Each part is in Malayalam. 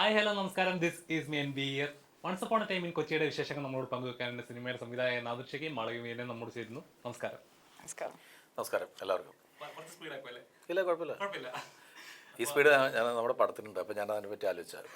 ഹായ് ഹലോ നമസ്കാരം. This is me N B year. Once upon a time in കൊച്ചിയുടെ വിശേഷങ്ങൾ നമ്മളോട് പങ്കുവെക്കാനുള്ള സിനിമയുടെ സംവിധായകൻ നാദൃശയ്ക്ക് മാളവികയെ നമ്മോട് ചേരുന്നു. നമസ്കാരം. നമസ്കാരം. നമസ്കാരം എല്ലാവർക്കും. കുറച്ച് സ്പീഡാക്കുമല്ലേ? ഇല്ല, കുഴപ്പമില്ല. ഈ സ്പീഡ് ഞാൻ നമ്മുടെ പടത്തിനുണ്ട്, അപ്പം ഞാൻ അതിനെ പറ്റി ആലോചിച്ചാൽ.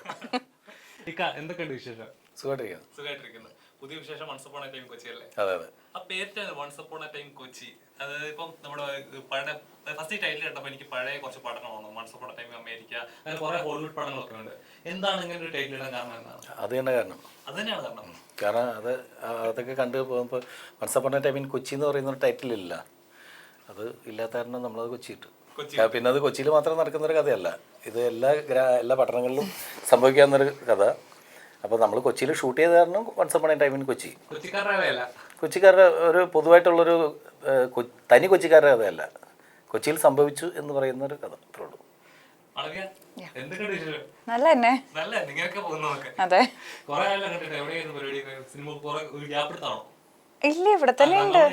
ഇക്ക, എന്തൊക്കെയുണ്ട് വിശേഷം? സുഖമായിട്ടിരിക്കുന്നു. പുതിയ വിശേഷം once upon a time Kochi അല്ലേ? അതെ. ആ പേര് once upon a time Kochi, അതായത് ഇപ്പം നമ്മുടെ പഴയ ഫസ്റ്റ് ടൈറ്റിൽ കേട്ടപ്പോൾ എനിക്ക് പഴയ കുറച്ച് പഠനം വന്നു. Once upon a time America, അങ്ങനെ കുറെ ഹോളിവുഡ് പഠനങ്ങളൊക്കെ ഉണ്ട്. എന്താണ് ഇങ്ങനെ ഒരു ടൈറ്റിൽ ഇടാൻ കാരണം? എന്താണ് അത് തന്നെ കാരണം? അത് തന്നെയാണ് കാരണം. കാരണം അതൊക്കെ കണ്ടു പോകുമ്പോൾ once upon a time in Kochi എന്ന് പറയുന്ന ടൈറ്റിലില്ല. അത് ഇല്ലാത്ത കാരണം നമ്മളത് കൊച്ചി ഇട്ടു. പിന്നെ അത് കൊച്ചിയിൽ മാത്രം നടക്കുന്നൊരു കഥയല്ല, ഇത് എല്ലാ പട്ടണങ്ങളിലും സംഭവിക്കാവുന്നൊരു കഥ. അപ്പോൾ നമ്മൾ കൊച്ചിയിൽ ഷൂട്ട് ചെയ്ത കാരണം once upon a time in Kochi. കൊച്ചിക്കാരുടെ ഒരു പൊതുവായിട്ടുള്ളൊരു തനി കൊച്ചിക്കാരുടെ കഥയല്ല, കൊച്ചിയിൽ സംഭവിച്ചു എന്ന് പറയുന്നൊരു കഥ. അത്രേ ഉള്ളൂ. നല്ല തന്നെ. അതെ. ഇല്ല, ഇവിടെ തന്നെ ഉണ്ട്.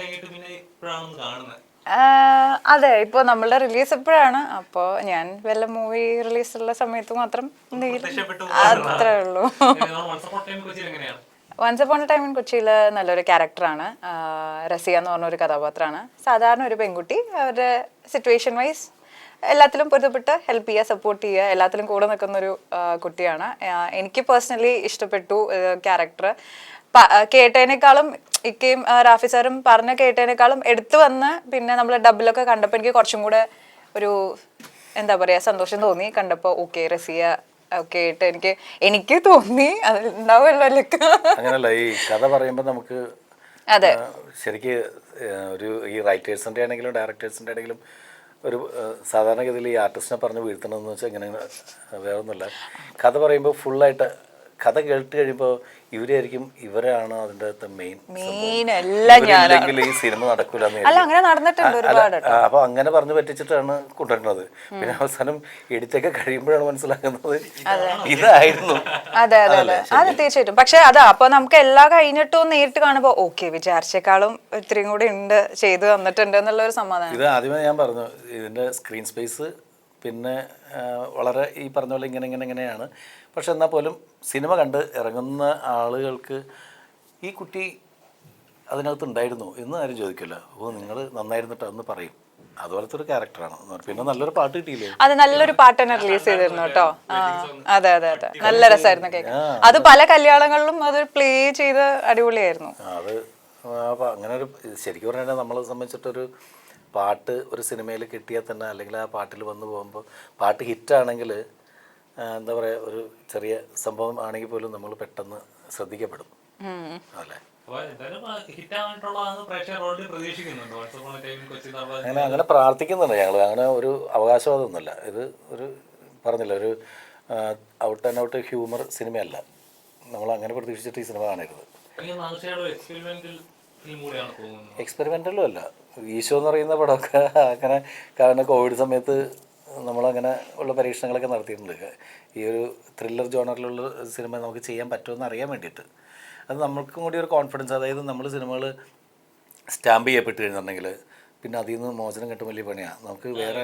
അതെ, ഇപ്പൊ നമ്മളുടെ റിലീസ് എപ്പോഴാണ്, അപ്പൊ ഞാൻ വല്ല മൂവി റിലീസുള്ള സമയത്ത് മാത്രം അത്രേ ഉള്ളൂ. Once upon a time in കൊച്ചിയിൽ നല്ലൊരു ക്യാരക്ടറാണ്. റസിയ എന്ന് പറഞ്ഞൊരു കഥാപാത്രമാണ്. സാധാരണ ഒരു പെൺകുട്ടി, അവരുടെ സിറ്റുവേഷൻ വൈസ് എല്ലാത്തിലും പൊരുത്തപ്പെട്ട് ഹെൽപ്പ് ചെയ്യുക, സപ്പോർട്ട് ചെയ്യുക, എല്ലാത്തിലും കൂടെ നിൽക്കുന്നൊരു കുട്ടിയാണ്. എനിക്ക് പേഴ്സണലി ഇഷ്ടപ്പെട്ടു ക്യാരക്ടർ. കേട്ടതിനേക്കാളും ഇക്കയും റാഫി സാറും പറഞ്ഞ കേട്ടതിനേക്കാളും എടുത്തു വന്ന് പിന്നെ നമ്മൾ ഡബിലൊക്കെ കണ്ടപ്പോൾ എനിക്ക് കുറച്ചും കൂടെ ഒരു എന്താ പറയുക സന്തോഷം തോന്നി കണ്ടപ്പോൾ. ഓക്കെ, റസിയ ഒക്കെ ആയിട്ട് എനിക്ക് തോന്നി അത് ഉണ്ടാവുമല്ലോ. അങ്ങനല്ല, ഈ കഥ പറയുമ്പോൾ നമുക്ക് അതെ ശരിക്ക് ഒരു ഈ റൈറ്റേഴ്സിൻ്റെ ആണെങ്കിലും ഡയറക്ടേഴ്സിൻ്റെ ആണെങ്കിലും ഒരു സാധാരണഗതിയിൽ ഈ ആർട്ടിസ്റ്റിനെ പറഞ്ഞ് വീഴ്ത്തണമെന്ന് വെച്ചാൽ ഇങ്ങനെ വേറെ ഒന്നുമില്ല. കഥ പറയുമ്പോൾ ഫുള്ളായിട്ട് കഥ കേട്ട് കഴിയുമ്പോൾ ഇവരായിരിക്കും, ഇവരാണ് അതിൻ്റെ അകത്ത് മെയിൻ. ഇല്ലെങ്കിൽ ഈ സിനിമ നടക്കൂല. അപ്പൊ അങ്ങനെ പറഞ്ഞു പറ്റിച്ചിട്ടാണ് കൊണ്ടുവരുന്നത്. പിന്നെ അവസാനം എഡിറ്റൊക്കെ കഴിയുമ്പോഴാണ് മനസ്സിലാക്കുന്നത് ഇതായിരുന്നു. അതെ അതെ അതെ, അത് തീർച്ചയായിട്ടും. പക്ഷെ അതാ അപ്പൊ നമുക്ക് എല്ലാം കഴിഞ്ഞിട്ടും നേരിട്ട് കാണുമ്പോ ഓക്കെ, വിചാരിച്ചേക്കാളും ഇത്രയും കൂടി ഉണ്ട്, ചെയ്തു തന്നിട്ടുണ്ട് എന്നുള്ള ഒരു സമാധാനം. ഇത് ആദ്യമേ ഞാൻ പറഞ്ഞു, ഇതിന്റെ സ്ക്രീൻ സ്പേസ് പിന്നെ വളരെ ഈ പറഞ്ഞ പോലെ ഇങ്ങനെയാണ്. പക്ഷെ എന്നാൽ പോലും സിനിമ കണ്ട് ഇറങ്ങുന്ന ആളുകൾക്ക് ഈ കുട്ടി അതിനകത്ത് ഉണ്ടായിരുന്നു എന്ന് ആരും ചോദിക്കില്ല. ഓ, നിങ്ങൾ നന്നായിരുന്നിട്ട് അന്ന് പറയും. അതുപോലത്തെ ഒരു ക്യാരക്ടറാണ്. പിന്നെ നല്ലൊരു പാട്ട് കിട്ടിയില്ലേ? അത് നല്ലൊരു പാട്ട് തന്നെ റിലീസ് ചെയ്തിരുന്നു കേട്ടോ. അതെ അതെ അതെ, നല്ല രസമായിരുന്നു കേൾക്കാൻ. അത് പല കല്യാണങ്ങളിലും അത് പ്ലേ ചെയ്ത് അടിപൊളിയായിരുന്നു. അത് അങ്ങനെ ഒരു ശരിക്കും പറഞ്ഞാൽ നമ്മളെ സംബന്ധിച്ചിട്ടൊരു പാട്ട് ഒരു സിനിമയിൽ കിട്ടിയാൽ തന്നെ, അല്ലെങ്കിൽ ആ പാട്ടിൽ വന്നു പോകുമ്പോൾ പാട്ട് ഹിറ്റാണെങ്കിൽ എന്താ പറയുക, ഒരു ചെറിയ സംഭവം ആണെങ്കിൽ പോലും നമ്മൾ പെട്ടെന്ന് ശ്രദ്ധിക്കപ്പെടും. അല്ലേ? അങ്ങനെ പ്രാർത്ഥിക്കുന്നുണ്ട് ഞങ്ങൾ. അങ്ങനെ ഒരു അവകാശവാദമൊന്നുമില്ല. ഇത് ഒരു പറഞ്ഞില്ല, ഒരു ഔട്ട് ആൻഡ് ഔട്ട് ഹ്യൂമർ സിനിമയല്ല. നമ്മൾ അങ്ങനെ പ്രതീക്ഷിച്ചിട്ട് ഈ സിനിമ കാണരുത്. എക്സ്പെരിമെൻ്റലും അല്ല. ഈശോ എന്ന് പറയുന്ന പടമൊക്കെ അങ്ങനെ കാരണം കോവിഡ് സമയത്ത് നമ്മളങ്ങനെ ഉള്ള പരീക്ഷണങ്ങളൊക്കെ നടത്തിയിട്ടുണ്ട്. ഈ ഒരു ത്രില്ലർ ജോണറിലുള്ള സിനിമ നമുക്ക് ചെയ്യാൻ പറ്റുമെന്ന് അറിയാൻ വേണ്ടിയിട്ട്. അത് നമ്മൾക്കും കൂടി ഒരു കോൺഫിഡൻസ്. അതായത് നമ്മൾ സിനിമകൾ സ്റ്റാമ്പ് ചെയ്യപ്പെട്ട് കഴിഞ്ഞിട്ടുണ്ടെങ്കിൽ പിന്നെ അതിൽ നിന്ന് മോചനം കിട്ടും വലിയ പണിയാണ് നമുക്ക്. വേറെ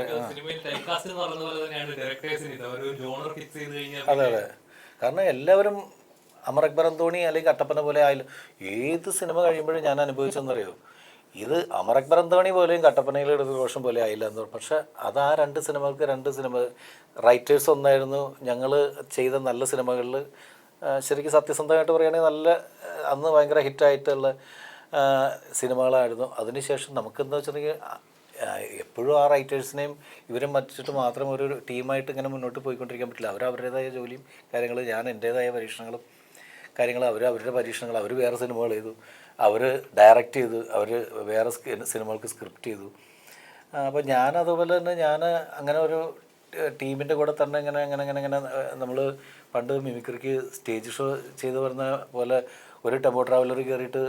അതെ അതെ, കാരണം എല്ലാവരും അമർ അക്ബർ അന്തോണി അല്ലെങ്കിൽ കട്ടപ്പന പോലെ ആയാലും ഏത് സിനിമ കഴിയുമ്പോഴും ഞാൻ അനുഭവിച്ചെന്നറിയോ, ഇത് അമർ അക്ബർ അന്തോണി പോലെയും കട്ടപ്പനയിലെ ഋതുഘോഷം പോലെ ആയില്ല എന്ന് പറഞ്ഞു. പക്ഷെ അത് ആ രണ്ട് സിനിമ റൈറ്റേഴ്സ് ഒന്നായിരുന്നു. ഞങ്ങൾ ചെയ്ത നല്ല സിനിമകളിൽ ശരിക്കും സത്യസന്ധമായിട്ട് പറയുകയാണെങ്കിൽ നല്ല അന്ന് ഭയങ്കര ഹിറ്റായിട്ടുള്ള സിനിമകളായിരുന്നു. അതിനുശേഷം നമുക്കെന്താ വെച്ചിട്ടുണ്ടെങ്കിൽ എപ്പോഴും ആ റൈറ്റേഴ്സിനെയും ഇവരും മറ്റിട്ട് മാത്രം ഒരു ടീമായിട്ട് ഇങ്ങനെ മുന്നോട്ട് പോയിക്കൊണ്ടിരിക്കാൻ പറ്റില്ല. അവരവരുടേതായ ജോലിയും കാര്യങ്ങൾ, ഞാൻ എൻ്റേതായ പരീക്ഷണങ്ങളും കാര്യങ്ങൾ, അവരുടെ പരീക്ഷണങ്ങൾ, അവർ വേറെ സിനിമകൾ ചെയ്തു, അവർ ഡയറക്റ്റ് ചെയ്തു, അവർ വേറെ സിനിമകൾക്ക് സ്ക്രിപ്റ്റ് ചെയ്തു. അപ്പോൾ അതുപോലെ തന്നെ ഞാൻ അങ്ങനെ ഒരു ടീമിൻ്റെ കൂടെ തന്നെ ഇങ്ങനെ നമ്മൾ പണ്ട് മിമിക്രിക്ക് സ്റ്റേജ് ഷോ ചെയ്ത് വരുന്ന പോലെ ഒരു ടെമ്പോ ട്രാവലർ കയറിയിട്ട്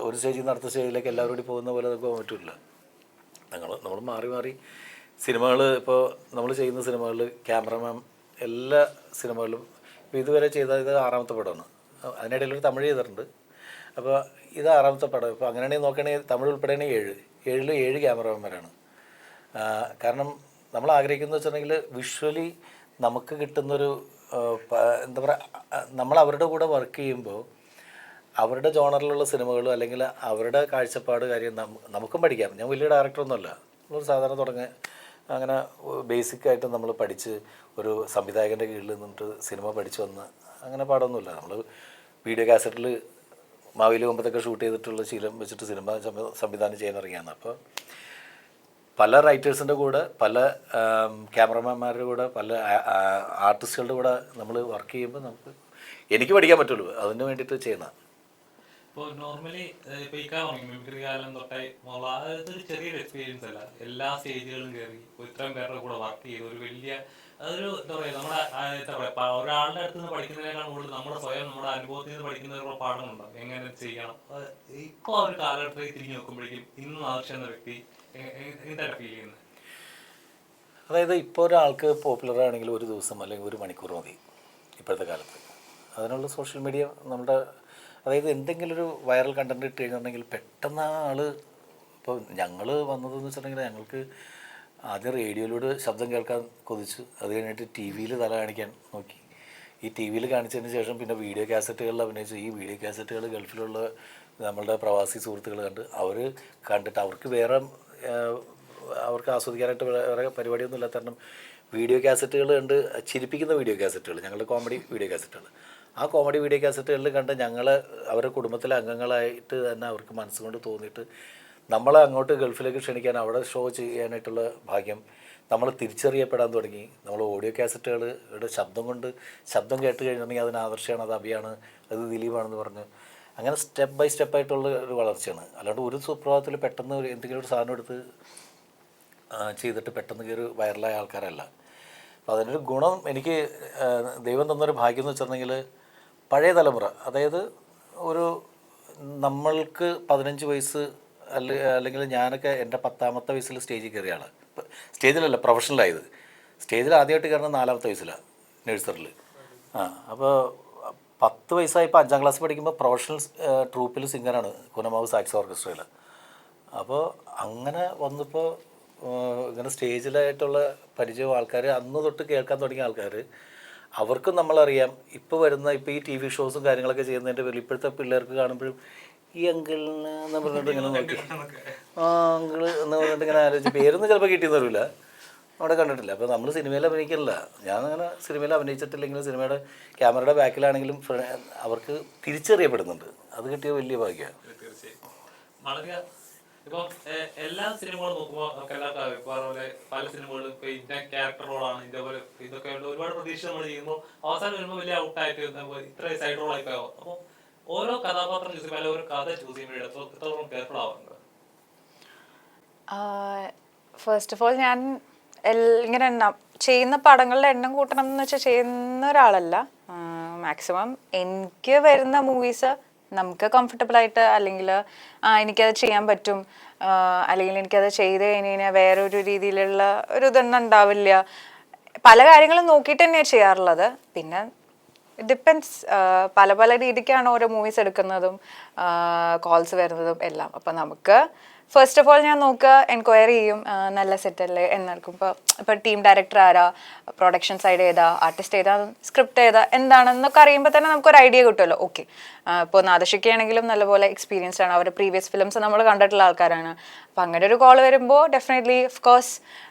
ഒരു സ്റ്റേജിൽ നിന്ന് അടുത്ത സ്റ്റേജിലേക്ക് എല്ലാവരും കൂടി പോകുന്ന പോലെ നമുക്ക് പോകാൻ പറ്റില്ല. നമ്മൾ മാറി സിനിമകൾ, ഇപ്പോൾ നമ്മൾ ചെയ്യുന്ന സിനിമകളിൽ ക്യാമറമാൻ എല്ലാ സിനിമകളിലും ഇപ്പോൾ ഇതുവരെ ചെയ്ത ഇത് 6ാമത്തെ പടമാണ്. അതിനിടയിലൊരു തമിഴ് ചെയ്തിട്ടുണ്ട്. അപ്പോൾ ഇത് 6ാമത്തെ പടം. ഇപ്പോൾ അങ്ങനെയാണെങ്കിൽ നോക്കുകയാണെങ്കിൽ തമിഴ് ഉൾപ്പെടെയാണെങ്കിൽ 7 ക്യാമറമാന്മാരാണ്. കാരണം നമ്മൾ ആഗ്രഹിക്കുന്നത് വെച്ചിട്ടുണ്ടെങ്കിൽ വിഷ്വലി നമുക്ക് കിട്ടുന്നൊരു എന്താ പറയുക, നമ്മൾ അവരുടെ കൂടെ വർക്ക് ചെയ്യുമ്പോൾ അവരുടെ ജോണറിലുള്ള സിനിമകളും അല്ലെങ്കിൽ അവരുടെ കാഴ്ചപ്പാട് കാര്യം നമുക്കും പഠിക്കാം. ഞാൻ വലിയ ഡയറക്ടറൊന്നുമല്ല, നമ്മളൊരു സാധാരണ തുടങ്ങി അങ്ങനെ ബേസിക്കായിട്ട് നമ്മൾ പഠിച്ച് ഒരു സംവിധായകൻ്റെ കീഴിൽ നിന്നിട്ട് സിനിമ പഠിച്ചു വന്ന് അങ്ങനെ പാടൊന്നുമില്ല. നമ്മൾ വീഡിയോ കാസറ്റിൽ മാവേലി കൊമ്പത്തൊക്കെ ഷൂട്ട് ചെയ്തിട്ടുള്ള ശീലം വെച്ചിട്ട് സിനിമ സംവിധാനം ചെയ്യാൻ ഇറങ്ങിയാണ്. അപ്പോൾ പല റൈറ്റേഴ്സിൻ്റെ കൂടെ, പല ക്യാമറമാന്മാരുടെ കൂടെ, പല ആർട്ടിസ്റ്റുകളുടെ കൂടെ നമ്മൾ വർക്ക് ചെയ്യുമ്പോൾ എനിക്ക് പഠിക്കാൻ പറ്റുള്ളൂ. അതിന് വേണ്ടിയിട്ട് ചെയ്യുന്ന. ഇപ്പോൾ നോർമലി ഇപ്പോൾ ഈ മിമിക്രി കാലം തൊട്ടേ അതൊരു ചെറിയൊരു എക്സ്പീരിയൻസ് അല്ല. എല്ലാ സ്റ്റേജുകളും കയറി ഇത്രയും പേരുടെ കൂടെ വർക്ക് ചെയ്ത് ഒരു വലിയ അതൊരു എന്താ പറയുക, നമ്മുടെ എന്താ പറയുക, ഒരാളുടെ അടുത്ത് നിന്ന് പഠിക്കുന്നതിനേക്കാൾ കൂടുതൽ നമ്മുടെ സ്വയം നമ്മുടെ അനുഭവത്തിൽ നിന്ന് പഠിക്കുന്നതിനുള്ള പാഠങ്ങളുണ്ടാവും, എങ്ങനെ ചെയ്യണം. ഇപ്പോൾ ആ ഒരു കാലഘട്ടത്തിൽ തിരിഞ്ഞു നോക്കുമ്പോഴേക്കും ഇന്ന് ആവശ്യം എന്ന വ്യക്തി എന്താണ് ഫീൽ ചെയ്യുന്നത്? അതായത് ഇപ്പോൾ ഒരാൾക്ക് പോപ്പുലർ ആണെങ്കിൽ ഒരു ദിവസം അല്ലെങ്കിൽ ഒരു മണിക്കൂർ മതി ഇപ്പോഴത്തെ കാലത്ത്. അതിനുള്ള സോഷ്യൽ മീഡിയ നമ്മുടെ, അതായത് എന്തെങ്കിലും ഒരു വൈറൽ കണ്ടൻറ് ഇട്ട് കഴിഞ്ഞിട്ടുണ്ടെങ്കിൽ പെട്ടെന്ന് ആൾ, ഇപ്പോൾ ഞങ്ങൾ വന്നതെന്ന് വെച്ചിട്ടുണ്ടെങ്കിൽ ഞങ്ങൾക്ക് ആദ്യം റേഡിയോയിലൂടെ ശബ്ദം കേൾക്കാൻ കൊതിച്ചു. അത് കഴിഞ്ഞിട്ട് ടി വിയിൽ തല കാണിക്കാൻ നോക്കി. ഈ ടി വിയിൽ കാണിച്ചതിന് ശേഷം പിന്നെ വീഡിയോ കാസറ്റുകളിൽ അഭിനയിച്ചു. ഈ വീഡിയോ കാസറ്റുകൾ ഗൾഫിലുള്ള നമ്മളുടെ പ്രവാസി സുഹൃത്തുക്കൾ കണ്ടിട്ട് അവർക്ക് വേറെ അവർക്ക് ആസ്വദിക്കാനായിട്ട് വേറെ പരിപാടിയൊന്നും ഇല്ലാത്ത കാരണം വീഡിയോ കാസറ്റുകൾ കണ്ട് ചിരിപ്പിക്കുന്ന വീഡിയോ കാസറ്റുകൾ, ഞങ്ങളുടെ കോമഡി വീഡിയോ കാസറ്റുകൾ, ആ കോമഡി വീഡിയോ കാസറ്റുകളിൽ കണ്ട് അവരുടെ കുടുംബത്തിലെ അംഗങ്ങളായിട്ട് തന്നെ അവർക്ക് മനസ്സുകൊണ്ട് തോന്നിയിട്ട് നമ്മളെ അങ്ങോട്ട് ഗൾഫിലേക്ക് ക്ഷണിക്കാൻ, അവിടെ ഷോ ചെയ്യാനായിട്ടുള്ള ഭാഗ്യം, നമ്മൾ തിരിച്ചറിയപ്പെടാൻ തുടങ്ങി. നമ്മൾ ഓഡിയോ കാസറ്റുകളുടെ ശബ്ദം കേട്ട് കഴിഞ്ഞിട്ടുണ്ടെങ്കിൽ അതിന് ആദർശമാണ്, അത് അഭിയാണ്, അത് ദിലീപാണെന്ന് പറഞ്ഞ് അങ്ങനെ സ്റ്റെപ്പ് ബൈ സ്റ്റെപ്പായിട്ടുള്ള ഒരു വളർച്ചയാണ്. അല്ലാണ്ട് ഒരു സുപ്രഭാതത്തിൽ പെട്ടെന്ന് എന്തെങ്കിലും ഒരു സാധനം എടുത്ത് ചെയ്തിട്ട് പെട്ടെന്ന് കയറി വൈറലായ ആൾക്കാരല്ല. അപ്പോൾ അതിനൊരു ഗുണം എനിക്ക് ദൈവം തന്നൊരു ഭാഗ്യം എന്ന് വെച്ചിട്ടുണ്ടെങ്കിൽ പഴയ തലമുറ, അതായത് ഒരു നമ്മൾക്ക് 15 വയസ്സ് അല്ലെങ്കിൽ ഞാനൊക്കെ എൻ്റെ 10ാമത്തെ വയസ്സിൽ സ്റ്റേജിൽ കയറിയാണ്. സ്റ്റേജിലല്ല, പ്രൊഫഷണലായത്. സ്റ്റേജിൽ ആദ്യമായിട്ട് കയറുന്നത് 4ാമത്തെ വയസ്സിലാണ്, നഴ്സറിയിൽ. അപ്പോൾ 10 വയസ്സായപ്പോൾ 5ാം ക്ലാസ് പഠിക്കുമ്പോൾ പ്രൊഫഷണൽ ട്രൂപ്പിൽ സിംഗറാണ്, കുനമാവ് സാക്സ് ഓർക്കസ്ട്രയിൽ. അപ്പോൾ അങ്ങനെ വന്നപ്പോൾ ഇങ്ങനെ സ്റ്റേജിലായിട്ടുള്ള പരിചയം ആൾക്കാർ അന്ന് തൊട്ട് കേൾക്കാൻ തുടങ്ങിയ ആൾക്കാർ, അവർക്കും നമ്മളറിയാം. ഇപ്പോൾ ഈ ടി വി ഷോസും കാര്യങ്ങളൊക്കെ ചെയ്യുന്നതിൻ്റെ പേരിൽ ഇപ്പോഴത്തെ പിള്ളേർക്ക് കാണുമ്പോഴും ഈ അങ്കിളിന് എന്ന് പറഞ്ഞിട്ട് ഇങ്ങനെ നോക്കി, അങ്കിള് എന്ന് പറഞ്ഞിട്ട് ഇങ്ങനെ ആലോചിച്ച് പേരൊന്നും ചിലപ്പോൾ കിട്ടിയെന്ന് വരില്ല, അവിടെ കണ്ടിട്ടില്ല. അപ്പോൾ നമ്മൾ സിനിമയിൽ അഭിനയിക്കില്ല. ഞാൻ അങ്ങനെ സിനിമയിൽ അഭിനയിച്ചിട്ടില്ലെങ്കിലും സിനിമയുടെ ക്യാമറയുടെ ബാക്കിലാണെങ്കിലും അവർക്ക് തിരിച്ചറിയപ്പെടുന്നുണ്ട്. അത് കിട്ടിയ വലിയ ഭാഗ്യമാണ്. തീർച്ചയായും. ഇപ്പം എല്ലാ സിനിമകളും നോക്കുമ്പോൾ നമുക്ക് എല്ലാവർക്കും അറിയാം, പോലെ പല സിനിമകളും ഇപ്പൊ ഇന്ന ക്യാരക്ടർ റോളാണ്, ഇതേപോലെ ഇതൊക്കെ ഒരുപാട് പ്രതീക്ഷ നമ്മൾ ചെയ്യുമ്പോൾ അവസാനം വരുമ്പോൾ വലിയ ഔട്ടായിട്ട് ഇത്ര സൈഡ് റോൾ ആയിപ്പോയോ. അപ്പോൾ ഓരോ കഥാപാത്രം ചൂസ് ചെയ്യുമ്പോൾ ഓരോ കഥ ചൂസ് ചെയ്യുമ്പോൾ എത്രത്തോളം കെയർഫുൾ ആവാറുണ്ട്? ഫസ്റ്റ് ഓഫ് ഓൾ ഞാൻ ഇങ്ങനെ ചെയ്യുന്ന പടങ്ങളുടെ എണ്ണം കൂട്ടണം എന്ന് വെച്ചാൽ ചെയ്യുന്ന ഒരാളല്ല. മാക്സിമം എനിക്ക് വരുന്ന മൂവീസ് നമുക്ക് കംഫർട്ടബിൾ ആയിട്ട്, അല്ലെങ്കിൽ എനിക്കത് ചെയ്യാൻ പറ്റും, അല്ലെങ്കിൽ എനിക്കത് ചെയ്ത് കഴിഞ്ഞ് കഴിഞ്ഞാൽ വേറൊരു രീതിയിലുള്ള ഒരു ഇതൊന്നും ഉണ്ടാവില്ല. പല കാര്യങ്ങളും നോക്കിയിട്ട് തന്നെയാണ് ചെയ്യാറുള്ളത്. പിന്നെ ഡിപ്പെൻസ്, പല രീതിക്കാണ് ഓരോ മൂവീസ് എടുക്കുന്നതും കോൾസ് വരുന്നതും എല്ലാം. അപ്പം നമുക്ക് ഫസ്റ്റ് ഓഫ് ഓൾ ഞാൻ നോക്കുക, എൻക്വയറി ചെയ്യും, നല്ല സെറ്റല്ലേ എന്നായിരിക്കും. ഇപ്പോൾ ടീം ഡയറക്ടർ ആരാ, പ്രൊഡക്ഷൻ സൈഡ് ഏതാ, ആർട്ടിസ്റ്റ് ഏതാ, സ്ക്രിപ്റ്റ് ഏതാ, എന്താണെന്നൊക്കെ അറിയുമ്പോൾ തന്നെ നമുക്കൊരു ഐഡിയ കിട്ടുമല്ലോ. ഓക്കെ, ഇപ്പോൾ നാദശിക്കയാണെങ്കിലും നല്ലപോലെ എക്സ്പീരിയൻസ്ഡ് ആണ്, അവരുടെ പ്രീവിയസ് ഫിലിംസ് നമ്മൾ കണ്ടിട്ടുള്ള ആൾക്കാരാണ്. അപ്പം അങ്ങനെ ഒരു കോൾ വരുമ്പോൾ ഡെഫിനറ്റ്ലി ഓഫ് കോഴ്സ്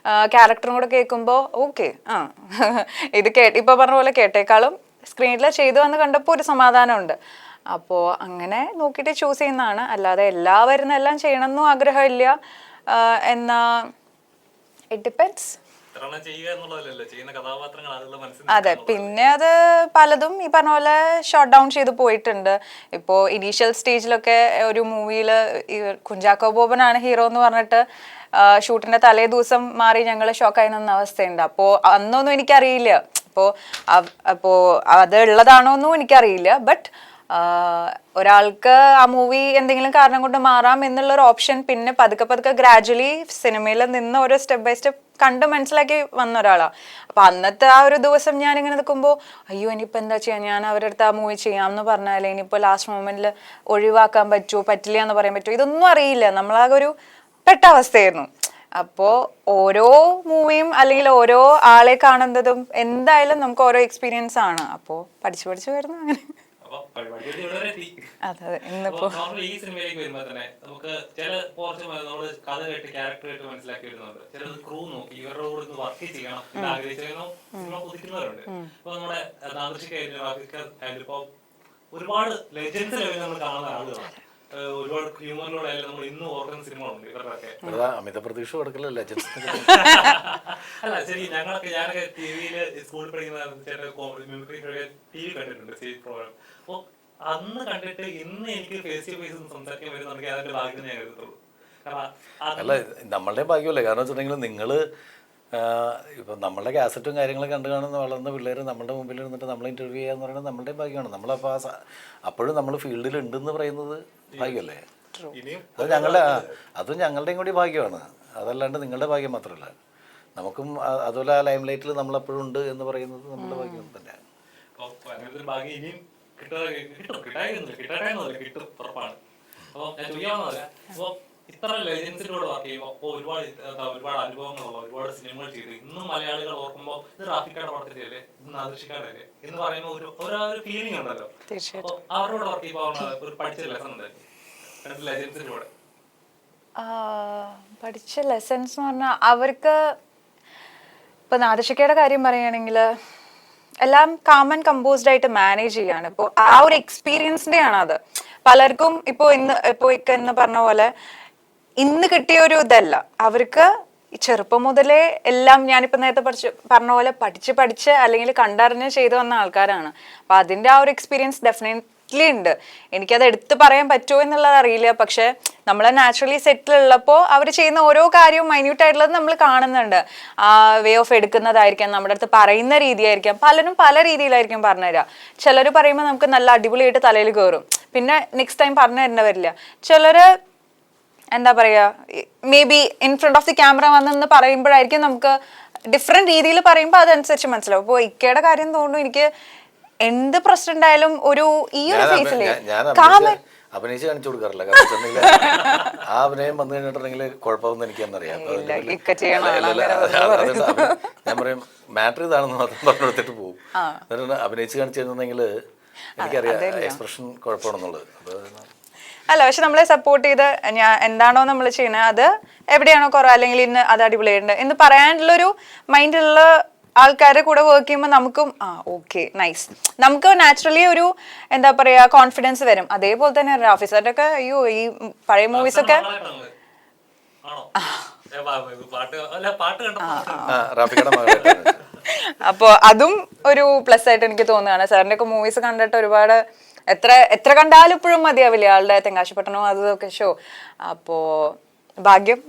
ക്യാരക്ടറും കൂടെ കേൾക്കുമ്പോൾ ഓക്കെ, ഇത് ഇപ്പോൾ പറഞ്ഞ പോലെ കേട്ടേക്കാളും സ്ക്രീനിൽ ചെയ്തു വന്ന് കണ്ടപ്പോൾ ഒരു സമാധാനമുണ്ട്. അപ്പോൾ അങ്ങനെ നോക്കിയിട്ട് ചൂസ് ചെയ്യുന്നതാണ്. അല്ലാതെ എല്ലാവരും എല്ലാം ചെയ്യണമെന്നും ആഗ്രഹമില്ല. എന്നാ ഇറ്റ് ഡിപ്പെൻഡ്സ്. അതെ, പിന്നെ അത് പലതും ഈ പറഞ്ഞ പോലെ ഷോട്ട് ഡൗൺ ചെയ്ത് പോയിട്ടുണ്ട്. ഇപ്പോൾ ഇനീഷ്യൽ സ്റ്റേജിലൊക്കെ ഒരു മൂവിയിൽ കുഞ്ചാക്കോ ബോബനാണ് ഹീറോ എന്ന് പറഞ്ഞിട്ട് ഷൂട്ടിൻ്റെ തലേ ദിവസം മാറി ഞങ്ങൾ ഷോക്കായി നിന്ന അവസ്ഥയുണ്ട്. അപ്പോൾ അന്നൊന്നും എനിക്കറിയില്ല, അപ്പോൾ അത് ഉള്ളതാണോ എന്നും എനിക്കറിയില്ല. ബട്ട് ഒരാൾക്ക് ആ മൂവി എന്തെങ്കിലും കാരണം കൊണ്ട് മാറാം എന്നുള്ളൊരു ഓപ്ഷൻ പിന്നെ പതുക്കെ ഗ്രാജുവലി സിനിമയിൽ നിന്ന് ഓരോ സ്റ്റെപ്പ് ബൈ സ്റ്റെപ്പ് കണ്ട് മനസ്സിലാക്കി വന്ന ഒരാളാണ്. അപ്പം അന്നത്തെ ആ ഒരു ദിവസം ഞാനിങ്ങനെ നിൽക്കുമ്പോൾ അയ്യോ ഇനിയിപ്പോൾ എന്താ ചെയ്യുക, ഞാൻ അവരുടെ അടുത്ത് ആ മൂവി ചെയ്യാമെന്ന് പറഞ്ഞാൽ ഇനിയിപ്പോൾ ലാസ്റ്റ് മൊമെൻറ്റിൽ ഒഴിവാക്കാൻ പറ്റുമോ പറ്റില്ല എന്ന് പറയാൻ പറ്റുമോ, ഇതൊന്നും അറിയില്ല. നമ്മളാകെ ഒരു പെട്ട അവസ്ഥയായിരുന്നു. അപ്പോൾ ഓരോ മൂവിയും അല്ലെങ്കിൽ ഓരോ ആളെ കാണുന്നതും എന്തായാലും നമുക്ക് ഓരോ എക്സ്പീരിയൻസ് ആണ്. അപ്പോൾ പഠിച്ചു വരുന്നു അങ്ങനെ. അതെ ഇന്നിപ്പോ ഈ സിനിമയിലേക്ക് വരുമ്പോ തന്നെ നമുക്ക് ചില കുറച്ച് നമ്മള് കഥ കേട്ട് ക്യാരക്ടർ കേട്ട് മനസ്സിലാക്കി വരുന്നുണ്ട്. ചിലത് ക്രൂ നോക്കി ഇവരുടെ കൂടെ ഒന്ന് വർക്ക് ചെയ്യണം എന്ന് ആഗ്രഹിച്ചോ സിനിമ കുതിക്കുന്നവരുണ്ട്. ഇപ്പൊ നമ്മുടെ താന്ത്രികായാലും ഇപ്പൊ ഒരുപാട് ലെജൻസ് ലെവലിൽ നമ്മൾ കാണുന്ന ആളുകളാണ്. ഒരുപാട് ഹ്യൂമറിലൂടെ നമ്മൾ ഇന്ന് ഓർക്കുന്ന സിനിമകളുണ്ട് ഇവരുടെയൊക്കെ. അമിത പ്രതീക്ഷ കൊടുക്കലല്ല അല്ല ശരി, ഞാനൊക്കെ ടിവിയില് സ്കൂളിൽ പഠിക്കുന്ന ടി വി കണ്ടിട്ടുണ്ട് സ്റ്റേജ് പ്രോഗ്രാം. അപ്പൊ അന്ന് കണ്ടിട്ട് ഇന്ന് എനിക്ക് ഫേസ് ടു ഫേസ് സംസാരിക്കാൻ വരുന്നുണ്ടെങ്കിൽ അതിന്റെ ഭാഗ്യം ഞാൻ കരുതുള്ളൂ. അല്ല നമ്മളുടെ ഭാഗ്യമല്ലേ, കാരണം വെച്ചിട്ടുണ്ടെങ്കിൽ നിങ്ങൾ ഇപ്പം നമ്മളുടെ കാസറ്റും കാര്യങ്ങളും കണ്ടു കാണുന്ന വളർന്ന പിള്ളേർ നമ്മുടെ മുമ്പിൽ ഇരുന്നിട്ട് നമ്മൾ ഇൻ്റർവ്യൂ ചെയ്യാന്ന് പറയുന്നത് നമ്മളുടെ ഭാഗ്യമാണ്. നമ്മളപ്പോൾ അപ്പോഴും നമ്മൾ ഫീൽഡിൽ ഉണ്ടെന്ന് പറയുന്നത് ഭാഗ്യമല്ലേ. അതും ഞങ്ങളുടെയും കൂടി ഭാഗ്യമാണ്, അതല്ലാണ്ട് നിങ്ങളുടെ ഭാഗ്യം മാത്രമല്ല. നമുക്കും അതുപോലെ ആ ലൈം ലൈറ്റിൽ നമ്മളെപ്പോഴും ഉണ്ട് എന്ന് പറയുന്നത് നമ്മുടെ ഭാഗ്യം തന്നെയാണ്. ഇത്ര ലെജൻസിനോട് വർക്ക് ചെയ്യുമ്പോൾ ഒരുപാട് അനുഭവങ്ങളുള്ള ഒരുപാട് സിനിമകൾ ചെയ്ത് ഇന്നും മലയാളികൾ ഓർക്കുമ്പോൾ ഇത് റാഫിക്കാരുടെ പടത്തിലല്ലേ, ഇത് നാദൃഷിക്കാരല്ലേ എന്ന് പറയുമ്പോൾ ഒരു ഫീലിംഗ് ഉണ്ടല്ലോ. അപ്പൊ അവരോട് വർക്ക് ചെയ്യുമ്പോൾ ഒരു പഠിച്ച ലെസൺ ഉണ്ടായിരുന്നു ലെജൻസിനോട്. പഠിച്ച ലെസൺസ് എന്ന് പറഞ്ഞാൽ അവർക്ക് ഇപ്പൊ നാദൃഷിക്കയുടെ കാര്യം പറയുകയാണെങ്കിൽ എല്ലാം കാം ആൻഡ് കമ്പോസ്ഡ് ആയിട്ട് മാനേജ് ചെയ്യാണ്. ഇപ്പോൾ ആ ഒരു എക്സ്പീരിയൻസിന്റെ ആണ് അത്. പലർക്കും ഇപ്പോൾ എന്ന് പറഞ്ഞ പോലെ ഇന്ന് കിട്ടിയ ഒരു ഇതല്ല അവർക്ക്. ചെറുപ്പം മുതലേ എല്ലാം ഞാനിപ്പോ നേരത്തെ പറഞ്ഞ പോലെ പഠിച്ച് അല്ലെങ്കിൽ കണ്ടറിഞ്ഞ് ചെയ്തു വന്ന ആൾക്കാരാണ്. അപ്പൊ അതിന്റെ ആ ഒരു എക്സ്പീരിയൻസ് ഡെഫിനറ്റ്ലി ഉണ്ട്. എനിക്കത് എടുത്ത് പറയാൻ പറ്റുമോ എന്നുള്ളത് അറിയില്ല. പക്ഷെ നമ്മൾ നാച്ചുറലി സെറ്റിലുള്ളപ്പോൾ അവർ ചെയ്യുന്ന ഓരോ കാര്യവും മൈന്യൂട്ട് ആയിട്ടുള്ളത് നമ്മൾ കാണുന്നുണ്ട്. ആ വേ ഓഫ് എടുക്കുന്നതായിരിക്കാം, നമ്മുടെ അടുത്ത് പറയുന്ന രീതിയായിരിക്കാം, പലരും പല രീതിയിലായിരിക്കും പറഞ്ഞുതരിക. ചിലർ പറയുമ്പോൾ നമുക്ക് നല്ല അടിപൊളിയായിട്ട് തലയിൽ കയറും, പിന്നെ നെക്സ്റ്റ് ടൈം പറഞ്ഞു തരേണ്ട വരില്ല. ചിലര് എന്താ പറയാ, may be in front of the camera വന്നെന്ന് പറയുമ്പോഴായിരിക്കും നമുക്ക് ഡിഫറെന്റ് രീതിയിൽ പറയുമ്പോൾ അതനുസരിച്ച് മനസ്സിലാവും. അപ്പോൾ ഇക്കയുടെ കാര്യം തോന്നുന്നു എനിക്ക് എന്ത് പ്രശ്നം ഉണ്ടായാലും ഈ ഒരു ഫേസില് അഭിനയിച്ച് കാണിച്ചു കൊടുക്കാറില്ല. കാരണം ആ അഭിനയം വന്നു കഴിഞ്ഞിട്ടുണ്ടെങ്കിൽ കുഴപ്പമൊന്നും എനിക്കെന്നറിയാം. ഞാൻ പറയും മാറ്റർ ഇതാണെന്ന് മാത്രം പറഞ്ഞു കൊടുത്തിട്ട് പോകും. എന്നിട്ട് അഭിനയിച്ച് കാണിച്ചു തരുന്നെങ്കിൽ എനിക്കറിയാം എക്സ്പ്രഷൻ കുഴപ്പമാണെന്നുള്ളത്. അല്ല, പക്ഷെ നമ്മളെ സപ്പോർട്ട് ചെയ്ത് എന്താണോ നമ്മൾ ചെയ്യുന്നത് അത് എവിടെയാണോ കുറവ് അല്ലെങ്കിൽ ഇന്ന് അത് അടിപൊളിയുണ്ട് എന്ന് പറയാനുള്ളൊരു മൈൻഡുള്ള ആൾക്കാരുടെ കൂടെ വർക്ക് ചെയ്യുമ്പോൾ നമുക്കും ഓക്കെ നൈസ്, നമുക്ക് നാച്ചുറലി ഒരു എന്താ പറയാ കോൺഫിഡൻസ് വരും. അതേപോലെ തന്നെ റാഫിസാറിന്റെ ഒക്കെ അയ്യോ ഈ പഴയ മൂവീസ് ഒക്കെ അപ്പോൾ അതും ഒരു പ്ലസ് ആയിട്ട് എനിക്ക് തോന്നുകയാണ്. സാറിന്റെ ഒക്കെ മൂവീസ് കണ്ടിട്ട് ഒരുപാട് എത്ര കണ്ടാലും ഇപ്പോഴും മതിയാവില്ല ആളുടെ തെങ്കാശിപ്പട്ടണവും അതൊക്കെ ഷോ. അപ്പോ ഭാഗ്യം.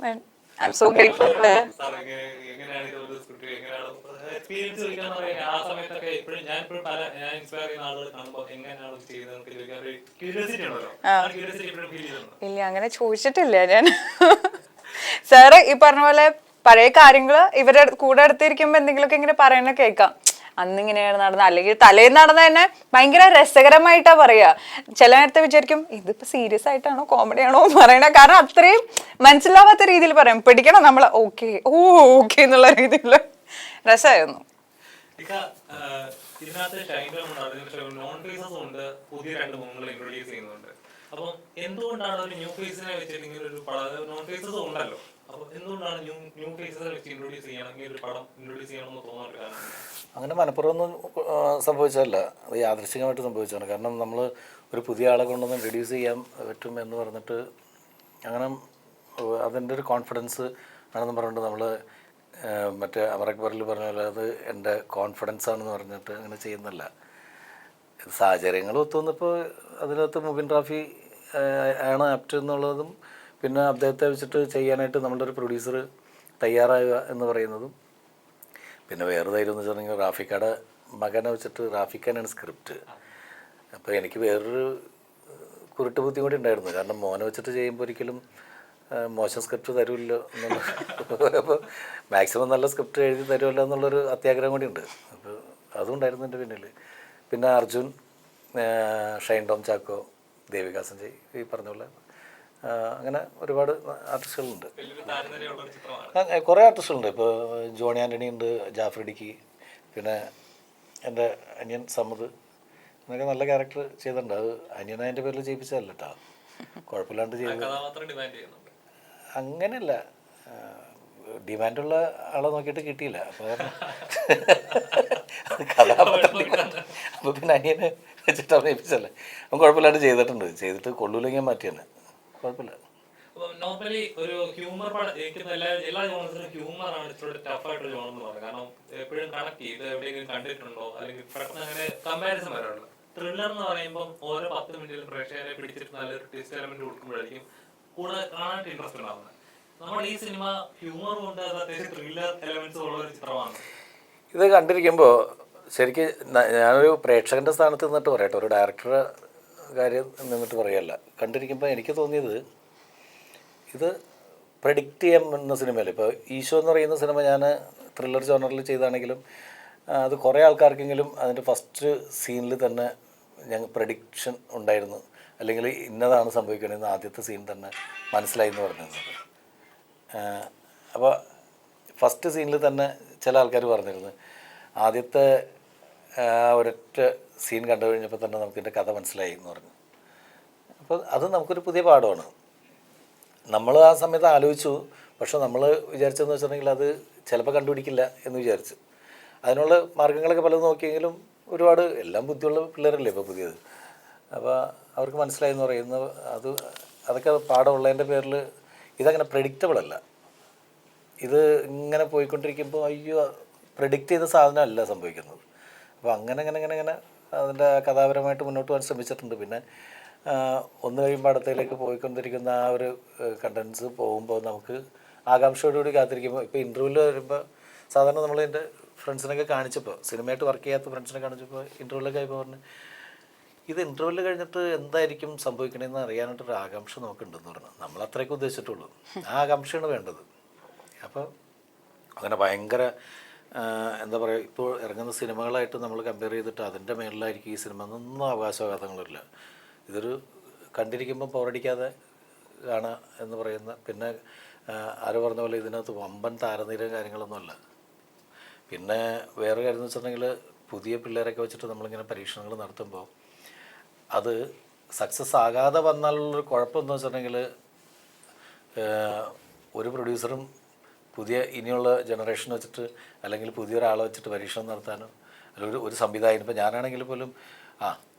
ഇല്ല, അങ്ങനെ ചോദിച്ചിട്ടില്ല ഞാൻ. സാറ് ഈ പറഞ്ഞ പോലെ പഴയ കാര്യങ്ങള് ഇവരുടെ കൂടെ അടുത്തിരിക്കുമ്പോ എന്തെങ്കിലുമൊക്കെ ഇങ്ങനെ പറയണ കേൾക്കാം. അന്നിങ്ങനെയാണ് നടന്നത്, അല്ലെങ്കിൽ തലേന്ന് നടന്ന തന്നെ ഭയങ്കര രസകരമായിട്ടാ പറയാ. ചില നേരത്തെ വിചാരിക്കും ഇതിപ്പോ സീരിയസ് ആയിട്ടാണോ കോമഡി ആണോ പറയണ, കാരണം അത്രയും മനസ്സിലാവാത്ത രീതിയിൽ പറയാം. പിടിക്കണം നമ്മള് ഓക്കെ എന്നുള്ള രീതിയിൽ രസമായിരുന്നു. അപ്പം എന്തുകൊണ്ടാണ് ഒരു ന്യൂ ഫേസിനെ വെച്ചിട്ട് ഇങ്ങനെ ഒരു പടം, നോൺ ഫേസസ് ഉണ്ടല്ലോ, അപ്പൊ എന്തുകൊണ്ടാണ് ന്യൂ ഫേസസ് വെച്ച് ഇൻട്രൊഡ്യൂസ് ചെയ്യണം, ഇങ്ങനെ ഒരു പടം ഇൻട്രൊഡ്യൂസ് ചെയ്യണമെന്ന് തോന്നാറില്ല? അങ്ങനെ മനഃപൂർവ്വമൊന്നും സംഭവിച്ചതല്ല, അത് യാദൃശ്ചികമായിട്ട് സംഭവിച്ചതാണ്. കാരണം നമ്മൾ ഒരു പുതിയ ആളെ കൊണ്ടൊന്ന് ഇൻട്രൊഡ്യൂസ് ചെയ്യാൻ പറ്റും എന്ന് പറഞ്ഞിട്ട് അങ്ങനെ അതിൻ്റെ ഒരു കോൺഫിഡൻസ് ആണെന്ന് പറഞ്ഞിട്ട് നമ്മൾ മറ്റേ അമർ അക്ബറിൽ പറഞ്ഞ പോലെ അത് എൻ്റെ കോൺഫിഡൻസ് ആണെന്ന് പറഞ്ഞിട്ട് അങ്ങനെ ചെയ്യുന്നില്ല. സാഹചര്യങ്ങൾ ഒത്തുവന്നപ്പോൾ അതിനകത്ത് മുബിൻ റാഫി ആണ് ആപ്റ്റ് എന്നുള്ളതും പിന്നെ അദ്ദേഹത്തെ വെച്ചിട്ട് ചെയ്യാനായിട്ട് നമ്മളുടെ ഒരു പ്രൊഡ്യൂസർ തയ്യാറാവുക എന്ന് പറയുന്നതും പിന്നെ വേറെ ധൈര്യം എന്ന് വെച്ചിട്ടുണ്ടെങ്കിൽ റാഫിക്കയുടെ മകനെ വെച്ചിട്ട് റാഫിക്കാനാണ് സ്ക്രിപ്റ്റ്. അപ്പോൾ എനിക്ക് വേറൊരു കുരുട്ട് ബുദ്ധി കൂടി ഉണ്ടായിരുന്നു, കാരണം മോനെ വെച്ചിട്ട് ചെയ്യുമ്പോൾ ഒരിക്കലും മോശം സ്ക്രിപ്റ്റ് തരുമല്ലോ എന്നുള്ള, അപ്പോൾ മാക്സിമം നല്ല സ്ക്രിപ്റ്റ് എഴുതി തരുമല്ലോ എന്നുള്ളൊരു അത്യാഗ്രഹം കൂടി ഉണ്ട്. അപ്പോൾ അതുകൊണ്ടായിരുന്നു എൻ്റെ പിന്നിൽ. പിന്നെ അർജുൻ, ഷൈൻ ടോം ചാക്കോ, ദേവിക സഞ്ജയ്, ഈ പറഞ്ഞ പോലെ അങ്ങനെ ഒരുപാട് ആർട്ടിസ്റ്റുകളുണ്ട്. വലിയൊരു താരനിരയുള്ള ഒരു ചിത്രമാണ്. കുറേ ആർട്ടിസ്റ്റുകളുണ്ട്. ഇപ്പോൾ ജോണി ആൻ്റണി ഉണ്ട്, ജാഫർ ഇടുക്കി, പിന്നെ എൻ്റെ അനിയൻ സമ്മദ്, എന്നൊക്കെ നല്ല ക്യാരക്ടർ ചെയ്തിട്ടുണ്ട്. അത് അനിയനെ അതിൻ്റെ പേരിൽ ചെയ്യിപ്പിച്ചതല്ല കേട്ടോ, കുഴപ്പമില്ലാണ്ട് ചെയ്ത്. കഥാപാത്രം ഡിമാൻഡ് ചെയ്യുന്നുണ്ട്. അങ്ങനെയല്ല, ഡിമാൻഡുള്ള ആളെ നോക്കിയിട്ട് കിട്ടിയില്ല. അപ്പോൾ കഥാപാത്രം അപ്പോൾ പിന്നെ അനിയനെ വെച്ചിട്ട് അഭിനയിപ്പിച്ചല്ലേ, അവൻ കുഴപ്പമില്ലാണ്ട് ചെയ്തിട്ട് കൊള്ളൂല്ലെങ്കിൽ മാറ്റി തന്നെ, കുഴപ്പമില്ല. നോർമലി ഒരു ഹ്യൂമർ പടം എനിക്ക് എല്ലാ ജോണസിലും ഹ്യൂമറാണ് ഇച്ചിരി ടഫായിട്ടൊരു ജോൺ എന്ന് പറയുന്നത്. കാരണം എപ്പോഴും കണക്ട് ചെയ്ത് എവിടെയെങ്കിലും കണ്ടിട്ടുണ്ടോ അല്ലെങ്കിൽ പെട്ടെന്ന് അങ്ങനെ കമ്പാരിസൺ വരാറുള്ളൂ. ത്രില്ലർ എന്ന് പറയുമ്പോൾ ഓരോ 10 മിനിറ്റിൽ പ്രേക്ഷകരെ പിടിച്ചിട്ട് നല്ലൊരു ട്വിസ്റ്റ് എലമെന്റ് കൊടുക്കുമ്പോഴായിരിക്കും കൂടുതൽ കാണാനായിട്ട് ഇൻട്രസ്റ്റ് ഉണ്ടാവുന്നത്. നമ്മുടെ ഈ സിനിമ ഹ്യൂമർ കൊണ്ട് അത് അത്യാവശ്യം ത്രില്ലർ എലമെന്റ്സ് ഉള്ള ഒരു ചിത്രമാണ്. ഇത് കണ്ടിരിക്കുമ്പോൾ ശരിക്കും ഞാനൊരു പ്രേക്ഷകൻ്റെ സ്ഥാനത്ത് നിന്നിട്ട് പറയട്ടെ, ഒരു ഡയറക്ടറുടെ കാര്യം നിന്നിട്ട് പറയല്ല. കണ്ടിരിക്കുമ്പോൾ എനിക്ക് തോന്നിയത് ഇത് പ്രെഡിക്റ്റ് ചെയ്യാൻ പറ്റുന്ന സിനിമയല്ല. ഇപ്പോൾ ഈശോ എന്ന് പറയുന്ന സിനിമ ഞാൻ ത്രില്ലർ ജോണറിൽ ചെയ്താണെങ്കിലും അത് കുറേ ആൾക്കാർക്കെങ്കിലും അതിൻ്റെ ഫസ്റ്റ് സീനിൽ തന്നെ ഞങ്ങൾ പ്രഡിക്ഷൻ ഉണ്ടായിരുന്നു, അല്ലെങ്കിൽ ഇന്നതാണ് സംഭവിക്കണമെന്ന് ആദ്യത്തെ സീൻ തന്നെ മനസ്സിലായി എന്ന് പറഞ്ഞത്. അപ്പോൾ ഫസ്റ്റ് സീനിൽ തന്നെ ചില ആൾക്കാർ പറഞ്ഞിരുന്നു, ആദ്യത്തെ ഒരൊറ്റ സീൻ കണ്ടു കഴിഞ്ഞപ്പോൾ തന്നെ നമുക്കിൻ്റെ കഥ മനസ്സിലായി എന്ന് പറഞ്ഞു. അപ്പോൾ അത് നമുക്കൊരു പുതിയ പാഠമാണ്. നമ്മൾ ആ സമയത്ത് ആലോചിച്ചു, പക്ഷെ നമ്മൾ വിചാരിച്ചതെന്ന് വെച്ചിട്ടുണ്ടെങ്കിൽ അത് ചിലപ്പോൾ കണ്ടുപിടിക്കില്ല എന്ന് വിചാരിച്ചു. അതിനുള്ള മാർഗ്ഗങ്ങളൊക്കെ പലതും നോക്കിയെങ്കിലും ഒരുപാട് എല്ലാം ബുദ്ധിയുള്ള പിള്ളേരല്ലേ ഇപ്പോൾ പുതിയത്. അപ്പോൾ അവർക്ക് മനസ്സിലായി എന്ന് പറയുന്നത് അതൊക്കെ പാഠമുള്ളതിൻ്റെ പേരിൽ ഇതങ്ങനെ പ്രെഡിക്റ്റബിൾ അല്ല. ഇത് ഇങ്ങനെ പോയിക്കൊണ്ടിരിക്കുമ്പോൾ അയ്യോ പ്രെഡിക്റ്റ് ചെയ്ത സാധനമല്ല സംഭവിക്കുന്നത്. അപ്പോൾ അങ്ങനെ അതിൻ്റെ കഥാപരമായിട്ട് മുന്നോട്ട് പോകാൻ ശ്രമിച്ചിട്ടുണ്ട്. പിന്നെ ഒന്ന് കഴിയുമ്പോൾ അടുത്തയിലേക്ക് പോയിക്കൊണ്ടിരിക്കുന്ന ആ ഒരു കണ്ടൻസ് പോകുമ്പോൾ നമുക്ക് ആകാംക്ഷയോടുകൂടി കാത്തിരിക്കുമ്പോൾ, ഇപ്പോൾ ഇൻ്റർവ്യൂവിൽ വരുമ്പോൾ സാധാരണ നമ്മൾ എൻ്റെ ഫ്രണ്ട്സിനൊക്കെ കാണിച്ചപ്പോൾ, സിനിമയായിട്ട് വർക്ക് ചെയ്യാത്ത ഫ്രണ്ട്സിനെ കാണിച്ചപ്പോൾ ഇൻ്റർവ്യൂവിലൊക്കെ ആയപ്പോൾ പറഞ്ഞു, ഇത് ഇൻ്റർവ്യൂവിൽ കഴിഞ്ഞിട്ട് എന്തായിരിക്കും സംഭവിക്കണമെന്ന് അറിയാനായിട്ടൊരു ആകാംക്ഷ നോക്കുന്നുണ്ടെന്ന് പറഞ്ഞു. നമ്മൾ അത്രയൊക്കെ ഉദ്ദേശിച്ചിട്ടുള്ളൂ, ആ ആകാംക്ഷയാണ് വേണ്ടത്. അപ്പോൾ അങ്ങനെ ഭയങ്കര എന്താ പറയുക, ഇപ്പോൾ ഇറങ്ങുന്ന സിനിമകളായിട്ട് നമ്മൾ കമ്പയർ ചെയ്തിട്ട് അതിൻ്റെ മേളിലായിരിക്കും ഈ സിനിമ എന്നൊന്നും അവകാശവാദങ്ങളില്ല. ഇതൊരു കണ്ടിരിക്കുമ്പോൾ പോരടിക്കാതെ കാണുക എന്ന് പറയുന്ന, പിന്നെ ആര് പറഞ്ഞ പോലെ ഇതിനകത്ത് വമ്പൻ താരനിര കാര്യങ്ങളൊന്നുമല്ല. പിന്നെ വേറെ കാര്യം എന്ന് വെച്ചിട്ടുണ്ടെങ്കിൽ പുതിയ പിള്ളേരൊക്കെ വെച്ചിട്ട് നമ്മളിങ്ങനെ പരീക്ഷണങ്ങൾ നടത്തുമ്പോൾ അത് സക്സസ് ആകാതെ വന്നാലുള്ളൊരു കുഴപ്പമെന്ന് വെച്ചിട്ടുണ്ടെങ്കിൽ ഒരു പ്രൊഡ്യൂസറും പുതിയ ഇനിയുള്ള ജനറേഷൻ വെച്ചിട്ട് അല്ലെങ്കിൽ പുതിയൊരാളെ വെച്ചിട്ട് പരീക്ഷണം നടത്താനോ അല്ലെങ്കിൽ ഒരു സംവിധായകൻ, ഇപ്പോൾ ഞാനാണെങ്കിൽ പോലും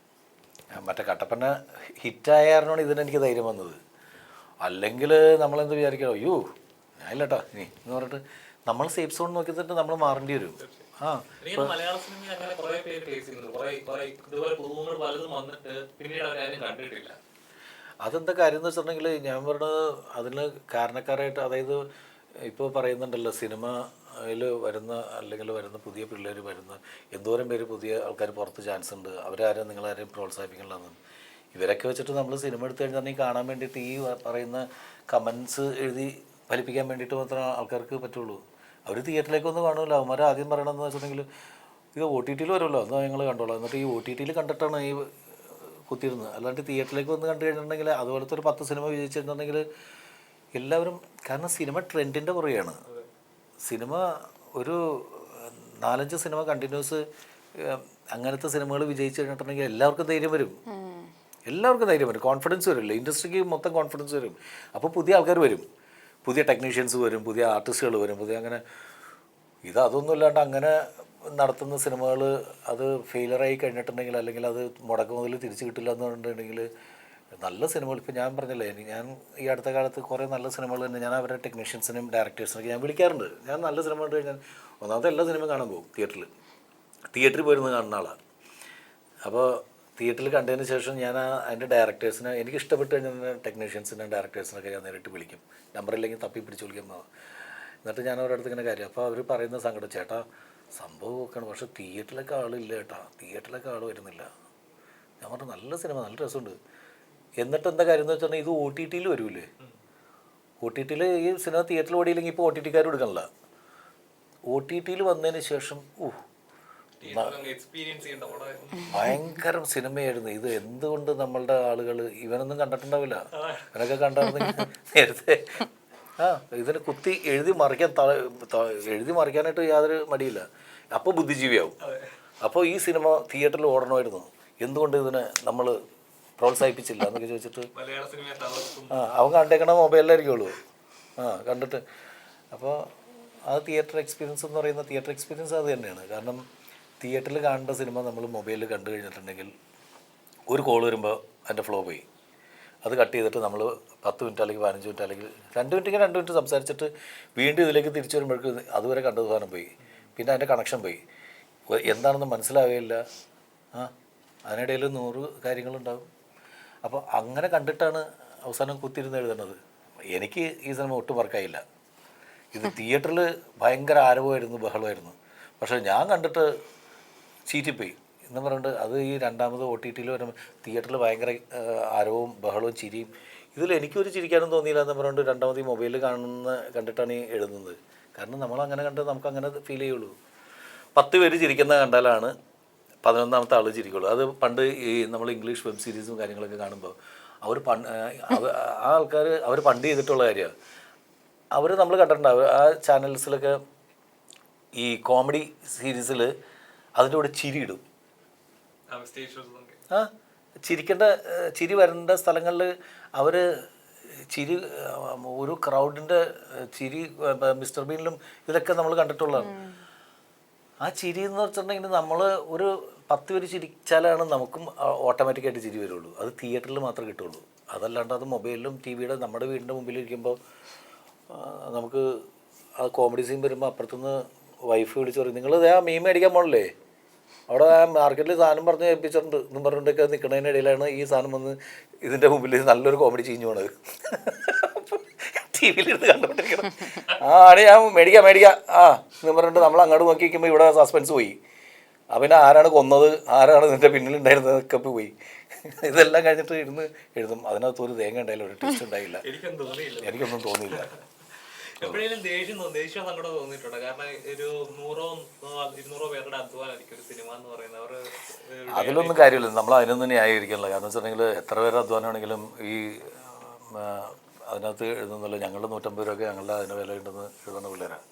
മറ്റേ കട്ടപ്പന ഹിറ്റായ കാരണമാണ് ഇതിനെനിക്ക് ധൈര്യം വന്നത്. അല്ലെങ്കിൽ നമ്മളെന്ത് വിചാരിക്കണം, അയ്യോ ഞാനില്ലട്ടോ ഇനി എന്ന് പറഞ്ഞിട്ട് നമ്മൾ സേഫ് സോൺ നോക്കിയിട്ട് നമ്മൾ മാറേണ്ടി വരും. മലയാള സിനിമ അങ്ങനെ കുറെ പേര് ഫേസ് ചെയ്യുന്നുണ്ട്. ഇതുപോലെ പുതുമുഖങ്ങൾ പലതും വന്നിട്ട് പിന്നീട് അവരാരും കണ്ടിട്ടില്ല. അതെന്താ കാര്യം എന്ന് വെച്ചിട്ടുണ്ടെങ്കിൽ ഞാൻ പറഞ്ഞത് അതിന് കാരണക്കാരായിട്ട്, അതായത് ഇപ്പോൾ പറയുന്നുണ്ടല്ലോ സിനിമയിൽ വരുന്ന പുതിയ പിള്ളേർ വരുന്ന എന്തോരം പേര് പുതിയ ആൾക്കാർ പുറത്ത് ചാൻസ് ഉണ്ട്, അവരാരും നിങ്ങളാരെയും പ്രോത്സാഹിപ്പിക്കണമെന്ന്. ഇവരൊക്കെ വെച്ചിട്ട് നമ്മൾ സിനിമ എടുത്തു കഴിഞ്ഞാൽ കാണാൻ വേണ്ടിയിട്ട് ഈ പറയുന്ന കമൻസ് എഴുതി ഫലിപ്പിക്കാൻ വേണ്ടിയിട്ട് മാത്രമേ ആൾക്കാർക്ക് പറ്റുള്ളൂ. അവർ തിയേറ്ററിലേക്കൊന്നും കാണുമല്ലോ. അവന്മാർ ആദ്യം പറയണമെന്ന് വെച്ചിട്ടുണ്ടെങ്കിൽ ഇത് OTT വരുമല്ലോ, എന്നാൽ ഞങ്ങൾ കണ്ടോളാം. എന്നിട്ട് ഈ OTT കണ്ടിട്ടാണ് ഈ കുത്തിയിരുന്നത്. അല്ലാണ്ട് തിയേറ്ററിലേക്ക് വന്ന് കണ്ടു കഴിഞ്ഞിട്ടുണ്ടെങ്കിൽ അതുപോലത്തെ ഒരു 10 സിനിമ വിജയിച്ചിട്ടുണ്ടെങ്കിൽ എല്ലാവരും, കാരണം സിനിമ ട്രെൻഡിൻ്റെ പുറകെയാണ്. സിനിമ ഒരു 4-5 സിനിമ കണ്ടിന്യൂസ് അങ്ങനത്തെ സിനിമകൾ വിജയിച്ച് കഴിഞ്ഞിട്ടുണ്ടെങ്കിൽ എല്ലാവർക്കും ധൈര്യം വരും, കോൺഫിഡൻസ് വരില്ല, ഇൻഡസ്ട്രിക്ക് മൊത്തം കോൺഫിഡൻസ് വരും. അപ്പോൾ പുതിയ ആൾക്കാർ വരും, പുതിയ ടെക്നീഷ്യൻസ് വരും, പുതിയ ആർട്ടിസ്റ്റുകൾ വരും, അങ്ങനെ അതൊന്നും ഇല്ലാണ്ട് അങ്ങനെ നടത്തുന്ന സിനിമകൾ അത് ഫെയിലറായി കഴിഞ്ഞിട്ടുണ്ടെങ്കിൽ, അല്ലെങ്കിൽ അത് മുടക്ക് മുതൽ തിരിച്ചു കിട്ടില്ല എന്ന് പറഞ്ഞിട്ടുണ്ടെങ്കിൽ നല്ല സിനിമകൾ, ഇപ്പോൾ ഞാൻ പറഞ്ഞില്ലേ, ഞാൻ ഈ അടുത്ത കാലത്ത് കുറേ നല്ല സിനിമകൾ തന്നെ ഞാൻ അവരുടെ ടെക്നീഷ്യൻസിനും ഡയറക്ടേഴ്സിനൊക്കെ ഞാൻ വിളിക്കാറുണ്ട്. ഞാൻ നല്ല സിനിമ കണ്ടു കഴിഞ്ഞാൽ ഒന്നാമത്തെ എല്ലാ സിനിമ കാണാൻ പോകും, തിയേറ്ററിൽ പോയിരുന്ന് കാണുന്ന ആളാണ്. അപ്പോൾ തിയേറ്ററിൽ കണ്ടതിന് ശേഷം ഞാൻ അതിൻ്റെ ഡയറക്ടേഴ്സിനെ, എനിക്ക് ഇഷ്ടപ്പെട്ട് കഴിഞ്ഞാൽ ടെക്നീഷ്യൻസിനെ ഡയറക്ടേഴ്സിനൊക്കെ ഞാൻ നേരിട്ട് വിളിക്കും, നമ്പറില്ലെങ്കിൽ തപ്പി പിടിച്ച് വിളിക്കുമ്പോൾ. എന്നിട്ട് ഞാൻ അവരുടെ അടുത്ത് ഇങ്ങനെ കാര്യം, അപ്പോൾ അവർ പറയുന്ന സങ്കടം, ചേട്ടാ സംഭവം ഒക്കെയാണ്, പക്ഷേ തിയേറ്ററിലൊക്കെ ആളില്ല ചേട്ടാ, തിയേറ്ററിലൊക്കെ ആൾ വരുന്നില്ല. ഞാൻ പറഞ്ഞു നല്ല സിനിമ, നല്ല രസമുണ്ട്. എന്നിട്ട് എന്താ കാര്യം എന്ന് വെച്ചിട്ടുണ്ടെങ്കിൽ ഇത് OTT വരൂലേ, OTT ഈ സിനിമ തിയേറ്ററിൽ ഓടിയില്ലെങ്കിൽ ഇപ്പോൾ OTT എടുക്കണില്ല. OTT വന്നതിന് ശേഷം എക്സ്പീരിയൻസ് ചെയ്യേണ്ട പടമായിരുന്നു. ഭയങ്കര സിനിമയായിരുന്നു ഇത്. എന്തുകൊണ്ട് നമ്മളുടെ ആളുകൾ ഇവനൊന്നും കണ്ടിട്ടുണ്ടാവില്ല, ഇവനൊക്കെ കണ്ടായിരുന്നെങ്കിൽ നേരത്തെ ഇതിന് കുത്തി എഴുതി മറിക്കാൻ എഴുതി മറിക്കാനായിട്ട് യാതൊരു മടിയില്ല. അപ്പോൾ ബുദ്ധിജീവിയാവും. അപ്പോൾ ഈ സിനിമ തിയേറ്ററിൽ ഓടണമായിരുന്നു, എന്തുകൊണ്ട് ഇതിനെ നമ്മൾ പ്രോത്സാഹിപ്പിച്ചില്ല എന്നൊക്കെ ചോദിച്ചിട്ട് മലയാള സിനിമയെ തളർത്തും. അവൻ കണ്ടേക്കണ മൊബൈലിലായിരിക്കുള്ളൂ കണ്ടിട്ട്. അപ്പോൾ ആ തിയേറ്റർ എക്സ്പീരിയൻസ് എന്ന് പറയുന്ന തിയേറ്റർ എക്സ്പീരിയൻസ് അത് തന്നെയാണ്. കാരണം തിയേറ്ററിൽ കാണേണ്ട സിനിമ നമ്മൾ മൊബൈലിൽ കണ്ടു കഴിഞ്ഞിട്ടുണ്ടെങ്കിൽ ഒരു കോൾ വരുമ്പോൾ അതിൻ്റെ ഫ്ലോ പോയി, അത് കട്ട് ചെയ്തിട്ട് നമ്മൾ 10 മിനിറ്റ് അല്ലെങ്കിൽ 15 മിനിറ്റ് അല്ലെങ്കിൽ 2 മിനിറ്റ് സംസാരിച്ചിട്ട് വീണ്ടും ഇതിലേക്ക് തിരിച്ചു വരുമ്പോഴേക്കും അതുവരെ കണ്ട സാധനം പോയി, പിന്നെ അതിൻ്റെ കണക്ഷൻ പോയി, എന്താണെന്ന് മനസ്സിലാവുകയില്ല. അതിനിടയിൽ 100 കാര്യങ്ങളുണ്ടാകും. അപ്പോൾ അങ്ങനെ കണ്ടിട്ടാണ് അവസാനം കുത്തിരുന്ന് എഴുതുന്നത്. എനിക്ക് ഈ സിനിമ ഒട്ടും വർക്കായില്ല. ഇത് തിയേറ്ററിൽ ഭയങ്കര ആരവമായിരുന്നു, ബഹളമായിരുന്നു. പക്ഷേ ഞാൻ കണ്ടിട്ട് ചീറ്റിപ്പോയി എന്ന് പറഞ്ഞിട്ട് അത് ഈ രണ്ടാമത് OTT വരുമ്പോൾ തിയേറ്ററിൽ ഭയങ്കര ആരവവും ബഹളവും ചിരിയും. ഇതിൽ എനിക്കൊരു ചിരിക്കാനും തോന്നിയില്ല എന്ന് പറഞ്ഞിട്ട് രണ്ടാമത് ഈ മൊബൈലിൽ കണ്ടിട്ടാണ് ഈ എഴുതുന്നത്. കാരണം നമ്മളങ്ങനെ കണ്ട് നമുക്കങ്ങനെ ഫീൽ ചെയ്യുള്ളൂ. 10 പേര് ചിരിക്കുന്ന കണ്ടാലാണ് 11ാമത്തെ ആൾ ചിരിക്കുള്ളൂ. അത് പണ്ട് ഈ നമ്മൾ ഇംഗ്ലീഷ് വെബ് സീരീസും കാര്യങ്ങളൊക്കെ കാണുമ്പോൾ അവർ ആ ആൾക്കാർ അവർ പണ്ട് ചെയ്തിട്ടുള്ള കാര്യമാണ്. അവർ നമ്മൾ കണ്ടിട്ടുണ്ടാവും ആ ചാനൽസിലൊക്കെ ഈ കോമഡി സീരീസിൽ അതിൻ്റെ കൂടെ ചിരി ഇടും. ചിരിക്കേണ്ട ചിരി വരേണ്ട സ്ഥലങ്ങളിൽ അവർ ചിരി ഒരു ക്രൗഡിൻ്റെ ചിരി മിസ്റ്റർ ബീനിലും ഇതിലൊക്കെ നമ്മൾ കണ്ടിട്ടുള്ളതാണ്. ആ ചിരി എന്ന് വെച്ചിട്ടുണ്ടെങ്കിൽ നമ്മൾ ഒരു 10 പേര് ചിരിച്ചാലാണ് നമുക്കും ഓട്ടോമാറ്റിക്കായിട്ട് ചിരി വരുള്ളൂ. അത് തിയേറ്ററിൽ മാത്രമേ കിട്ടുള്ളൂ. അതല്ലാണ്ട് അത് മൊബൈലിലും ടിവിയുടെ നമ്മുടെ വീടിൻ്റെ മുമ്പിലിരിക്കുമ്പോൾ നമുക്ക് ആ കോമഡി സീൻ വരുമ്പോൾ അപ്പുറത്തുനിന്ന് വൈഫ് വിളിച്ച് പറയും, നിങ്ങൾ ആ മീൻ മേടിക്കാൻ പോകണല്ലേ, അവിടെ ആ മാർക്കറ്റിൽ സാധനം പറഞ്ഞ് ഏൽപ്പിച്ചിട്ടുണ്ട് എന്നും പറഞ്ഞിട്ടൊക്കെ നിൽക്കുന്നതിനിടയിലാണ് ഈ സാധനം വന്ന് ഇതിൻ്റെ മുമ്പിൽ നല്ലൊരു കോമഡി ചീഞ്ഞു പോണത്. ടി വിയിലിരുന്ന് കണ്ടുകൊണ്ടിരിക്കണം. ആണേ ഞാൻ മേടിക്കാം എന്ന് പറഞ്ഞിട്ട് നമ്മൾ അങ്ങോട്ട് നോക്കി വയ്ക്കുമ്പോൾ ഇവിടെ സസ്പെൻസ് പോയി. അവനെ ആരാണ് കൊന്നത്, ആരാണ് ഇതിൻ്റെ പിന്നിലുണ്ടായിരുന്നതൊക്കെ പോയി. ഇതെല്ലാം കഴിഞ്ഞിട്ട് ഇരുന്ന് എഴുതും. അതിനകത്ത് ഒരു തേങ്ങ ഉണ്ടായില്ല, ഒരു ട്വിസ്റ്റ് ഉണ്ടായില്ല. എനിക്കൊന്നും തോന്നിയില്ല. എപ്പോഴേലും ദേഷ്യം സങ്കടം തോന്നിയിട്ടുണ്ടോ? കാരണം ഒരു 100-200 പേരുടെ അധ്വാനമായിരിക്കും ഒരു സിനിമ എന്ന് പറയുന്നത്. അതിലൊന്നും കാര്യമില്ല, നമ്മൾ അതിനൊന്നും ന്യായീകരിക്കണില്ല. കാരണം വെച്ചിട്ടുണ്ടെങ്കിൽ എത്ര പേര് അധ്വാനമാണെങ്കിലും ഈ അതിനകത്ത് എഴുതുന്നല്ലോ ഞങ്ങളുടെ 150 രൂപയൊക്കെ ഞങ്ങളുടെ അതിന് വില ഉണ്ടെന്ന് എഴുതുന്ന പിള്ളേരാണ്.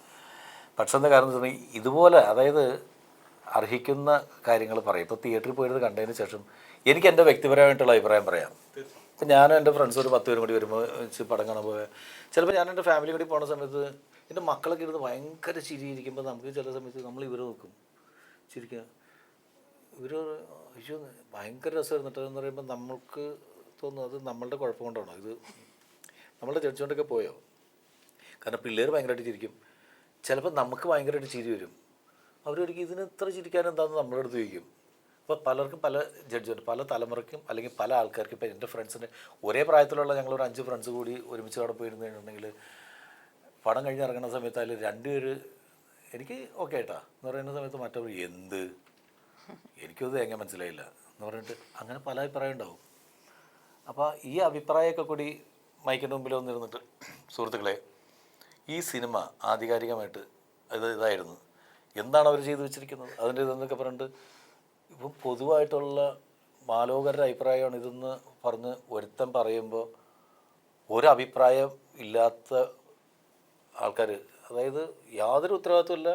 പക്ഷെ എന്താ കാരണം വെച്ചിട്ടുണ്ടെങ്കിൽ ഇതുപോലെ അതായത് അർഹിക്കുന്ന കാര്യങ്ങൾ പറയും. ഇപ്പോൾ തിയേറ്ററിൽ പോയത് കണ്ടതിന് ശേഷം എനിക്ക് എൻ്റെ വ്യക്തിപരമായിട്ടുള്ള അഭിപ്രായം പറയാം. ഇപ്പം ഞാനും എൻ്റെ ഫ്രണ്ട്സ് ഒരു 10 പേരും കൂടി വരുമ്പോൾ പടം കാണാൻ പോയാൽ ചിലപ്പോൾ ഞാൻ എൻ്റെ ഫാമിലി കൂടി പോകുന്ന സമയത്ത് എൻ്റെ മക്കളൊക്കെ ഇരുന്ന് ഭയങ്കര ചിരിയിരിക്കുമ്പോൾ നമുക്ക് ചില സമയത്ത് നമ്മൾ ഇവർ നോക്കും ചിരിക്കുക. ഇവർ അയ്യോ ഭയങ്കര രസമായിരുന്നു എന്ന് പറയുമ്പോൾ നമ്മൾക്ക് തോന്നും അത് നമ്മളുടെ കുഴപ്പം കൊണ്ടാണോ, ഇത് നമ്മളുടെ ജഡ്ജ്മെൻ്റൊക്കെ പോയോ. കാരണം പിള്ളേർ ഭയങ്കരമായിട്ട് ചിരിക്കും. ചിലപ്പോൾ നമുക്ക് ഭയങ്കരമായിട്ട് ചിരി വരും. അവരൊരിക്കലും ഇതിന് ഇത്ര ചിരിക്കാൻ എന്താണെന്ന് നമ്മുടെ അടുത്ത് ചോദിക്കും. അപ്പോൾ പലർക്കും പല ജഡ്ജ്മെൻറ്റ്, പല തലമുറയ്ക്കും അല്ലെങ്കിൽ പല ആൾക്കാർക്കും. ഇപ്പോൾ എൻ്റെ ഫ്രണ്ട്സിന് ഒരേ പ്രായത്തിലുള്ള ഞങ്ങളൊരു 5 ഫ്രണ്ട്സ് കൂടി ഒരുമിച്ച് അവിടെ പോയിരുന്നു കഴിഞ്ഞിട്ടുണ്ടെങ്കിൽ പടം കഴിഞ്ഞ് ഇറങ്ങുന്ന സമയത്ത് അതിൽ 2 പേര് എനിക്ക് ഓക്കെ ആയിട്ടാ എന്ന് പറയുന്ന സമയത്ത് മറ്റവർ എന്ത് എനിക്കത് എങ്ങനെ മനസ്സിലായില്ല എന്ന് പറഞ്ഞിട്ട് അങ്ങനെ പല അഭിപ്രായം ഉണ്ടാവും. അപ്പോൾ ഈ അഭിപ്രായമൊക്കെ കൂടി മൈക്കിൻ്റെ മുമ്പിൽ വന്നിരുന്നിട്ട് സുഹൃത്തുക്കളെ ഈ സിനിമ ആധികാരികമായിട്ട് ഇതായിരുന്നു, എന്താണ് അവർ ചെയ്തു വെച്ചിരിക്കുന്നത് അതിൻ്റെ ഇതെന്നൊക്കെ പറഞ്ഞിട്ട് ഇപ്പം പൊതുവായിട്ടുള്ള മാലോകരുടെ അഭിപ്രായമാണ് ഇതെന്ന് പറഞ്ഞ് ഒരുത്തൻ പറയുമ്പോൾ ഒരഭിപ്രായം ഇല്ലാത്ത ആൾക്കാർ, അതായത് യാതൊരു ഉത്തരവാദിത്വമില്ല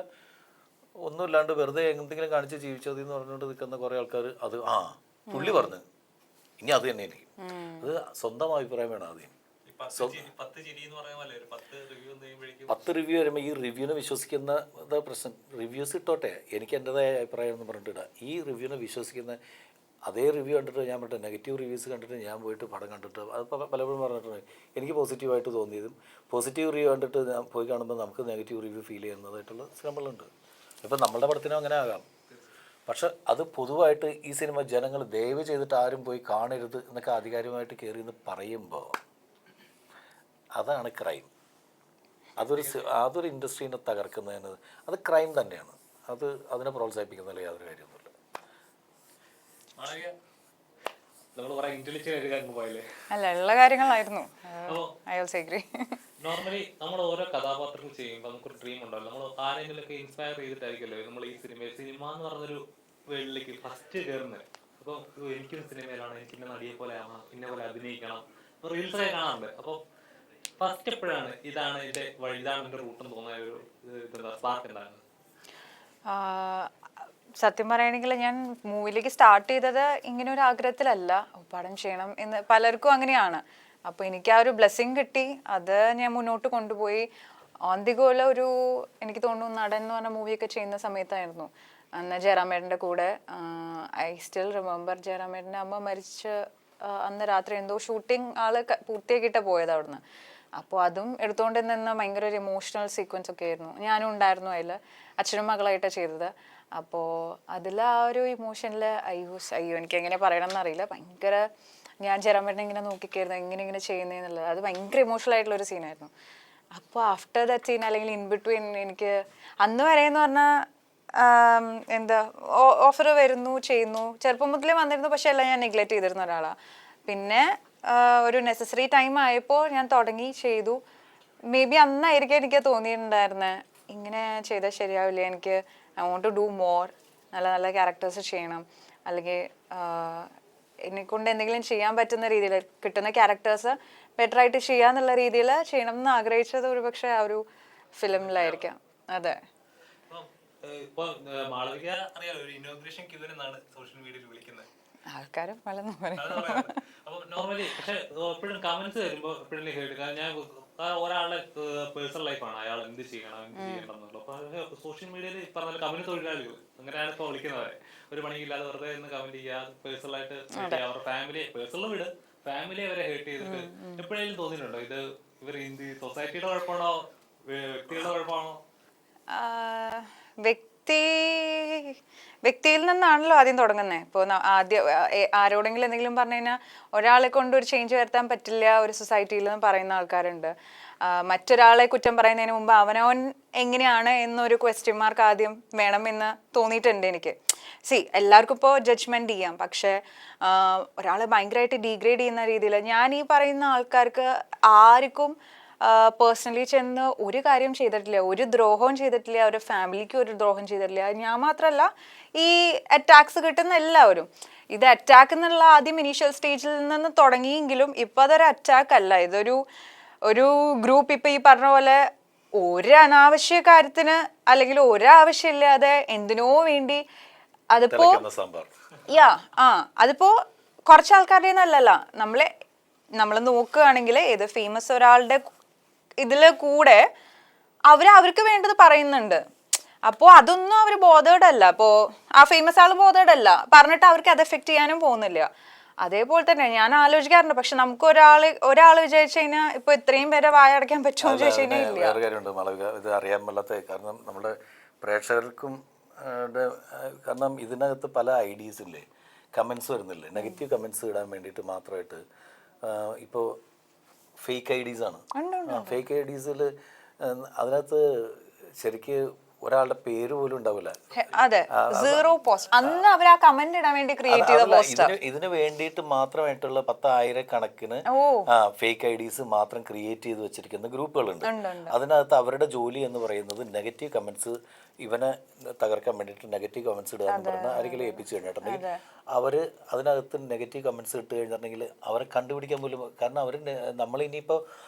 ഒന്നുമില്ലാണ്ട് വെറുതെ എന്തെങ്കിലും കാണിച്ച് ജീവിച്ചത് എന്ന് പറഞ്ഞുകൊണ്ട് നിൽക്കുന്ന കുറേ ആൾക്കാർ അത് പുള്ളി പറഞ്ഞു ഇനി അത് തന്നെ എനിക്ക് അത് സ്വന്തം അഭിപ്രായം വേണം. ആദ്യം 10 റിവ്യൂ വരുമ്പോൾ ഈ റിവ്യൂവിനെ വിശ്വസിക്കുന്ന പ്രശ്നം. റിവ്യൂസ് ഇട്ടോട്ടെ, എനിക്ക് എൻ്റെതായ അഭിപ്രായം എന്ന് പറഞ്ഞിട്ടില്ല. ഈ റിവ്യൂവിനെ വിശ്വസിക്കുന്ന അതേ റിവ്യൂ കണ്ടിട്ട് ഞാൻ പറഞ്ഞിട്ട് നെഗറ്റീവ് റിവ്യൂസ് കണ്ടിട്ട് ഞാൻ പോയിട്ട് പടം കണ്ടിട്ട് അത് പലപ്പോഴും പറഞ്ഞിട്ടുണ്ട് എനിക്ക് പോസിറ്റീവായിട്ട് തോന്നിയതും പോസിറ്റീവ് റിവ്യൂ കണ്ടിട്ട് ഞാൻ പോയി കാണുമ്പോൾ നമുക്ക് നെഗറ്റീവ് റിവ്യൂ ഫീൽ ചെയ്യുന്നതായിട്ടുള്ള സിനിമകളുണ്ട്. ഇപ്പം നമ്മളുടെ പടത്തിനും അങ്ങനെ ആകാം. പക്ഷെ അത് പൊതുവായിട്ട് ഈ സിനിമ ജനങ്ങൾ ദയവ് ചെയ്തിട്ട് ആരും പോയി കാണരുത് എന്നൊക്കെ ആധികാരികമായിട്ട് കയറി എന്ന് പറയുമ്പോൾ അതാണ് ക്രൈം. അതൊരു ഇൻഡസ്ട്രീനെ തകർക്കുന്നതിന് അത് ക്രൈം തന്നെയാണ്. അതിനെ പ്രോത്സാഹിപ്പിക്കുന്നതിൽ യാതൊരു കാര്യമൊന്നുമില്ല. അല്ല ഉള്ള കാര്യങ്ങളായിരുന്നു. I also agri. നോർമലി നമ്മൾ ഓരോ കഥാപാത്രങ്ങൾ ചെയ്യുമ്പോൾ നമുക്കൊരു ഡ്രീം ഉണ്ടല്ലോ. നമ്മൾ ആരെങ്കിലും ഒക്കെ ഇൻസ്പയർ ചെയ്തിട്ടായിരിക്കുമല്ലോ നമ്മൾ ഈ സിനിമ എന്ന് പറഞ്ഞൊരു വേൾഡിലേക്ക് ഫസ്റ്റ് കയറുന്നത്. അപ്പോൾ എനിക്കും സിനിമയിലാണ്, എനിക്ക് ഇന്ന നടിയെ പോലെ ആവണം, ഇന്ന പോലെ അഭിനയിക്കണം, റീൽസൊക്കെ കാണാറുണ്ട്. അപ്പോൾ ഫസ്റ്റ് എപ്പോഴാണ് ഇതാണ് എൻ്റെ വഴി, ഇതാണ് എൻ്റെ റൂട്ടെന്ന് തോന്നിയ ഒരു ഇതെന്താ സ്പാർക്ക് ഉണ്ടാകുന്നത്? സത്യം പറയുകയാണെങ്കിൽ ഞാൻ മൂവിയിലേക്ക് സ്റ്റാർട്ട് ചെയ്തത് ഇങ്ങനെ ഒരു ആഗ്രഹത്തിലല്ല, പടം ചെയ്യണം എന്ന്. പലർക്കും അങ്ങനെയാണ്. അപ്പോൾ എനിക്ക് ആ ഒരു ബ്ലെസ്സിങ് കിട്ടി, അത് ഞാൻ മുന്നോട്ട് കൊണ്ടുപോയി. ഓൺ ദി ഗോയിൽ ഒരു എനിക്ക് തോന്നുന്നു നടൻ എന്ന് പറഞ്ഞ മൂവിയൊക്കെ ചെയ്യുന്ന സമയത്തായിരുന്നു. അന്ന് ജയറാമേട്ടൻ്റെ കൂടെ ഐ സ്റ്റിൽ റിമെമ്പർ ജയറാമേട്ടൻ്റെ അമ്മ മരിച്ച് അന്ന് രാത്രി എന്തോ ഷൂട്ടിങ് ആള് പൂർത്തിയാക്കിയിട്ട് പോയത് അവിടുന്ന്. അപ്പോൾ അതും എടുത്തുകൊണ്ട് നിന്ന് ഭയങ്കര ഒരു ഇമോഷണൽ സീക്വൻസ് ഒക്കെ ആയിരുന്നു. ഞാനും ഉണ്ടായിരുന്നു അതിൽ, അച്ഛനും മകളായിട്ടാണ് ചെയ്തത്. അപ്പോൾ അതിൽ ആ ഒരു ഇമോഷനിൽ അയ്യോ എനിക്ക് എങ്ങനെ പറയണം എന്നറിയില്ല, ഭയങ്കര ഞാൻ ജയറാമേട്ടനെ ഇങ്ങനെ നോക്കിക്കായിരുന്നു ഇങ്ങനെ ചെയ്യുന്നതെന്നുള്ളത്. അത് ഭയങ്കര ഇമോഷണൽ ആയിട്ടുള്ളൊരു സീനായിരുന്നു. അപ്പോൾ ആഫ്റ്റർ ദാറ്റ് സീൻ അല്ലെങ്കിൽ ഇൻ ബിറ്റ്വീൻ എനിക്ക് അന്ന് വരെയെന്ന് പറഞ്ഞാൽ എന്താ ഓഫർ വരുന്നു ചെയ്യുന്നു, ചെറുപ്പം മുതലേ വന്നിരുന്നു, പക്ഷെ എല്ലാം ഞാൻ നെഗ്ലക്റ്റ് ചെയ്തിരുന്ന ഒരാളാണ്. പിന്നെ ഒരു നെസസറി ടൈം ആയപ്പോൾ ഞാൻ തുടങ്ങി ചെയ്തു. മേ ബി അന്നായിരിക്കും എനിക്ക് തോന്നിയിട്ടുണ്ടായിരുന്നത് ഇങ്ങനെ ചെയ്താൽ ശരിയാവില്ല, എനിക്ക് I want to do more, നല്ല നല്ല ക്യാരക്ടേഴ്സ് ചെയ്യണം, അല്ലെങ്കിൽ എന്നെക്കൊണ്ട് എന്തെങ്കിലും ചെയ്യാൻ പറ്റുന്ന രീതിയിൽ കിട്ടുന്ന ക്യാരക്ടേഴ്സ് ബെറ്ററായിട്ട് ചെയ്യാന്നുള്ള രീതിയിൽ ചെയ്യണം എന്ന് ആഗ്രഹിച്ചത് ഒരുപക്ഷെ ആ ഒരു ഫിലിമിലായിരിക്കാം. അതെ. ഇപ്പൊ മാളവിക അറിയാലോ, ഒരു ഇനോഗ്രേഷൻ ക്യൂൻ എന്നാണ് സോഷ്യൽ മീഡിയയിൽ വിളിക്കുന്നത്. ആൾക്കാരും പലതും പറയും. അപ്പൊ നോർമലി പക്ഷെ എപ്പോഴും കമന്റ്സ് വരുമ്പോ എപ്പോഴും കേൾക്കുക, ഞാൻ ഒരാളുടെ പേഴ്സണൽ ലൈഫാണ്, അയാൾ എന്ത് ചെയ്യണം എന്ത് ചെയ്യണം എന്നുള്ളത്. അപ്പൊ സോഷ്യൽ മീഡിയയിൽ പറഞ്ഞ കമന്റ് തൊഴിലാളികൾ അങ്ങനെയാണ് ഇപ്പൊ വിളിക്കുന്നത്. ഒരു പണിയില്ലാതെ വെറുതെ എന്ന് കമന്റ് ചെയ്യുക, പേഴ്സണലായിട്ട് അവരുടെ ഫാമിലി, പേഴ്സണൽ വീട് ഫാമിലിയെ വരെ ഹേർട്ട് ചെയ്തിട്ട് എപ്പോഴെങ്കിലും തോന്നിയിട്ടുണ്ടോ ഇത് ഇവർ സൊസൈറ്റിയുടെ കുഴപ്പമാണോ വ്യക്തികളുടെ കുഴപ്പമാണോ? വ്യക്തിയിൽ നിന്നാണല്ലോ ആദ്യം തുടങ്ങുന്നത്. ഇപ്പോൾ ആദ്യം ആരോടെങ്കിലും എന്തെങ്കിലും പറഞ്ഞു കഴിഞ്ഞാൽ ഒരാളെ കൊണ്ട് ഒരു ചേഞ്ച് വരുത്താൻ പറ്റില്ല ഒരു സൊസൈറ്റിയിൽ എന്ന് പറയുന്ന ആൾക്കാരുണ്ട്. മറ്റൊരാളെ കുറ്റം പറയുന്നതിന് മുമ്പ് അവനവൻ എങ്ങനെയാണ് എന്നൊരു ക്വസ്റ്റ്യൻ മാർക്ക് ആദ്യം വേണമെന്ന് തോന്നിയിട്ടുണ്ട് എനിക്ക്. എല്ലാവർക്കും ഇപ്പോൾ ജഡ്ജ്മെൻറ്റ് ചെയ്യാം, പക്ഷേ ഒരാളെ ഭയങ്കരമായിട്ട് ഡീഗ്രേഡ് ചെയ്യുന്ന രീതിയിൽ ഞാൻ ഈ പറയുന്ന ആൾക്കാർക്ക് ആർക്കും പേഴ്സണലി ചെന്ന് ഒരു കാര്യം ചെയ്തിട്ടില്ല, ഒരു ദ്രോഹവും ചെയ്തിട്ടില്ല, അവരുടെ ഫാമിലിക്ക് ഒരു ദ്രോഹം ചെയ്തിട്ടില്ല. ഞാൻ മാത്രമല്ല, ഈ അറ്റാക്സ് കിട്ടുന്ന എല്ലാവരും. ഇത് അറ്റാക്ക് എന്നുള്ള ആദ്യം ഇനീഷ്യൽ സ്റ്റേജിൽ നിന്ന് തുടങ്ങിയെങ്കിലും ഇപ്പം അതൊരു അറ്റാക്ക് അല്ല, ഒരു ഗ്രൂപ്പ് ഇപ്പം ഈ പറഞ്ഞ പോലെ ഒരു അനാവശ്യ കാര്യത്തിന് അല്ലെങ്കിൽ ഒരാവശ്യമില്ലാതെ എന്തിനോ വേണ്ടി അതിപ്പോ അതിപ്പോ കുറച്ച് ആൾക്കാരുടെ നല്ലല്ല, നമ്മൾ നോക്കുകയാണെങ്കിൽ ഏത് ഫേമസ് ഒരാളുടെ ഇതില് കൂടെ അവർക്ക് വേണ്ടത് പറയുന്നുണ്ട്. അപ്പോൾ അതൊന്നും അവർ ബോധേഡ് അല്ല. അപ്പോൾ ആ ഫേമസ് ആൾ ബോധേഡ് അല്ല, പറഞ്ഞിട്ട് അവർക്ക് അത് എഫക്ട് ചെയ്യാനും പോകുന്നില്ല. അതേപോലെ തന്നെ ഞാൻ ആലോചിക്കാറുണ്ട്, പക്ഷെ നമുക്ക് ഒരാൾ വിചാരിച്ചു കഴിഞ്ഞാൽ ഇപ്പൊ ഇത്രയും പേരെ വായടക്കാൻ പറ്റുമോ എന്ന് ചോദിച്ചു കഴിഞ്ഞാൽ ഇല്ല. വേറെ കാര്യമുണ്ട് മാളവിക, ഇത് അറിയാൻ പാടില്ലാത്ത കാരണം നമ്മുടെ പ്രേക്ഷകർക്കും കാരണം ഇതിനകത്ത് പല ഐഡീസ് ഇല്ലേ, കമൻസ് വരുന്നില്ലേ, നെഗറ്റീവ് കമൻസ് ഇടാൻ വേണ്ടിയിട്ട് മാത്രമായിട്ട് ഇപ്പോൾ ഫേക്ക് ഐഡീസാണ്. ഫേക്ക് ഐഡീസിൽ അതിനകത്ത് ശരിക്ക് ഒരാളുടെ പേര് പോലും ഉണ്ടാവില്ല. അതെ, സീറോ പോസ്റ്റ്. അന്ന് അവർ ആ കമന്റ് ഇടാൻ വേണ്ടി ക്രിയേറ്റ് ചെയ്ത പോസ്റ്റ്. ഇതിന് വേണ്ടിയിട്ട് മാത്രമായിട്ടുള്ള 10,000 കണക്കിന് ഫേക്ക് ഐഡീസ് മാത്രം ക്രിയേറ്റ് ചെയ്ത് വെച്ചിരിക്കുന്ന ഗ്രൂപ്പുകളുണ്ട്. അതിനകത്ത് അവരുടെ ജോലി എന്ന് പറയുന്നത് നെഗറ്റീവ് കമന്റ്സ്, ഇവനെ തകർക്കാൻ വേണ്ടിയിട്ട് നെഗറ്റീവ് കമന്റ്സ് ഇടുക എന്ന് പറഞ്ഞാൽ ആരെങ്കിലും ഏൽപ്പിച്ച് കഴിഞ്ഞിട്ടുണ്ടെങ്കിൽ അവർ അതിനകത്ത് നെഗറ്റീവ് കമന്റ്സ് ഇട്ട് കഴിഞ്ഞിട്ടുണ്ടെങ്കിൽ അവരെ കണ്ടുപിടിക്കാൻ പോലും, കാരണം അവർ നമ്മളിനിയിപ്പോൾ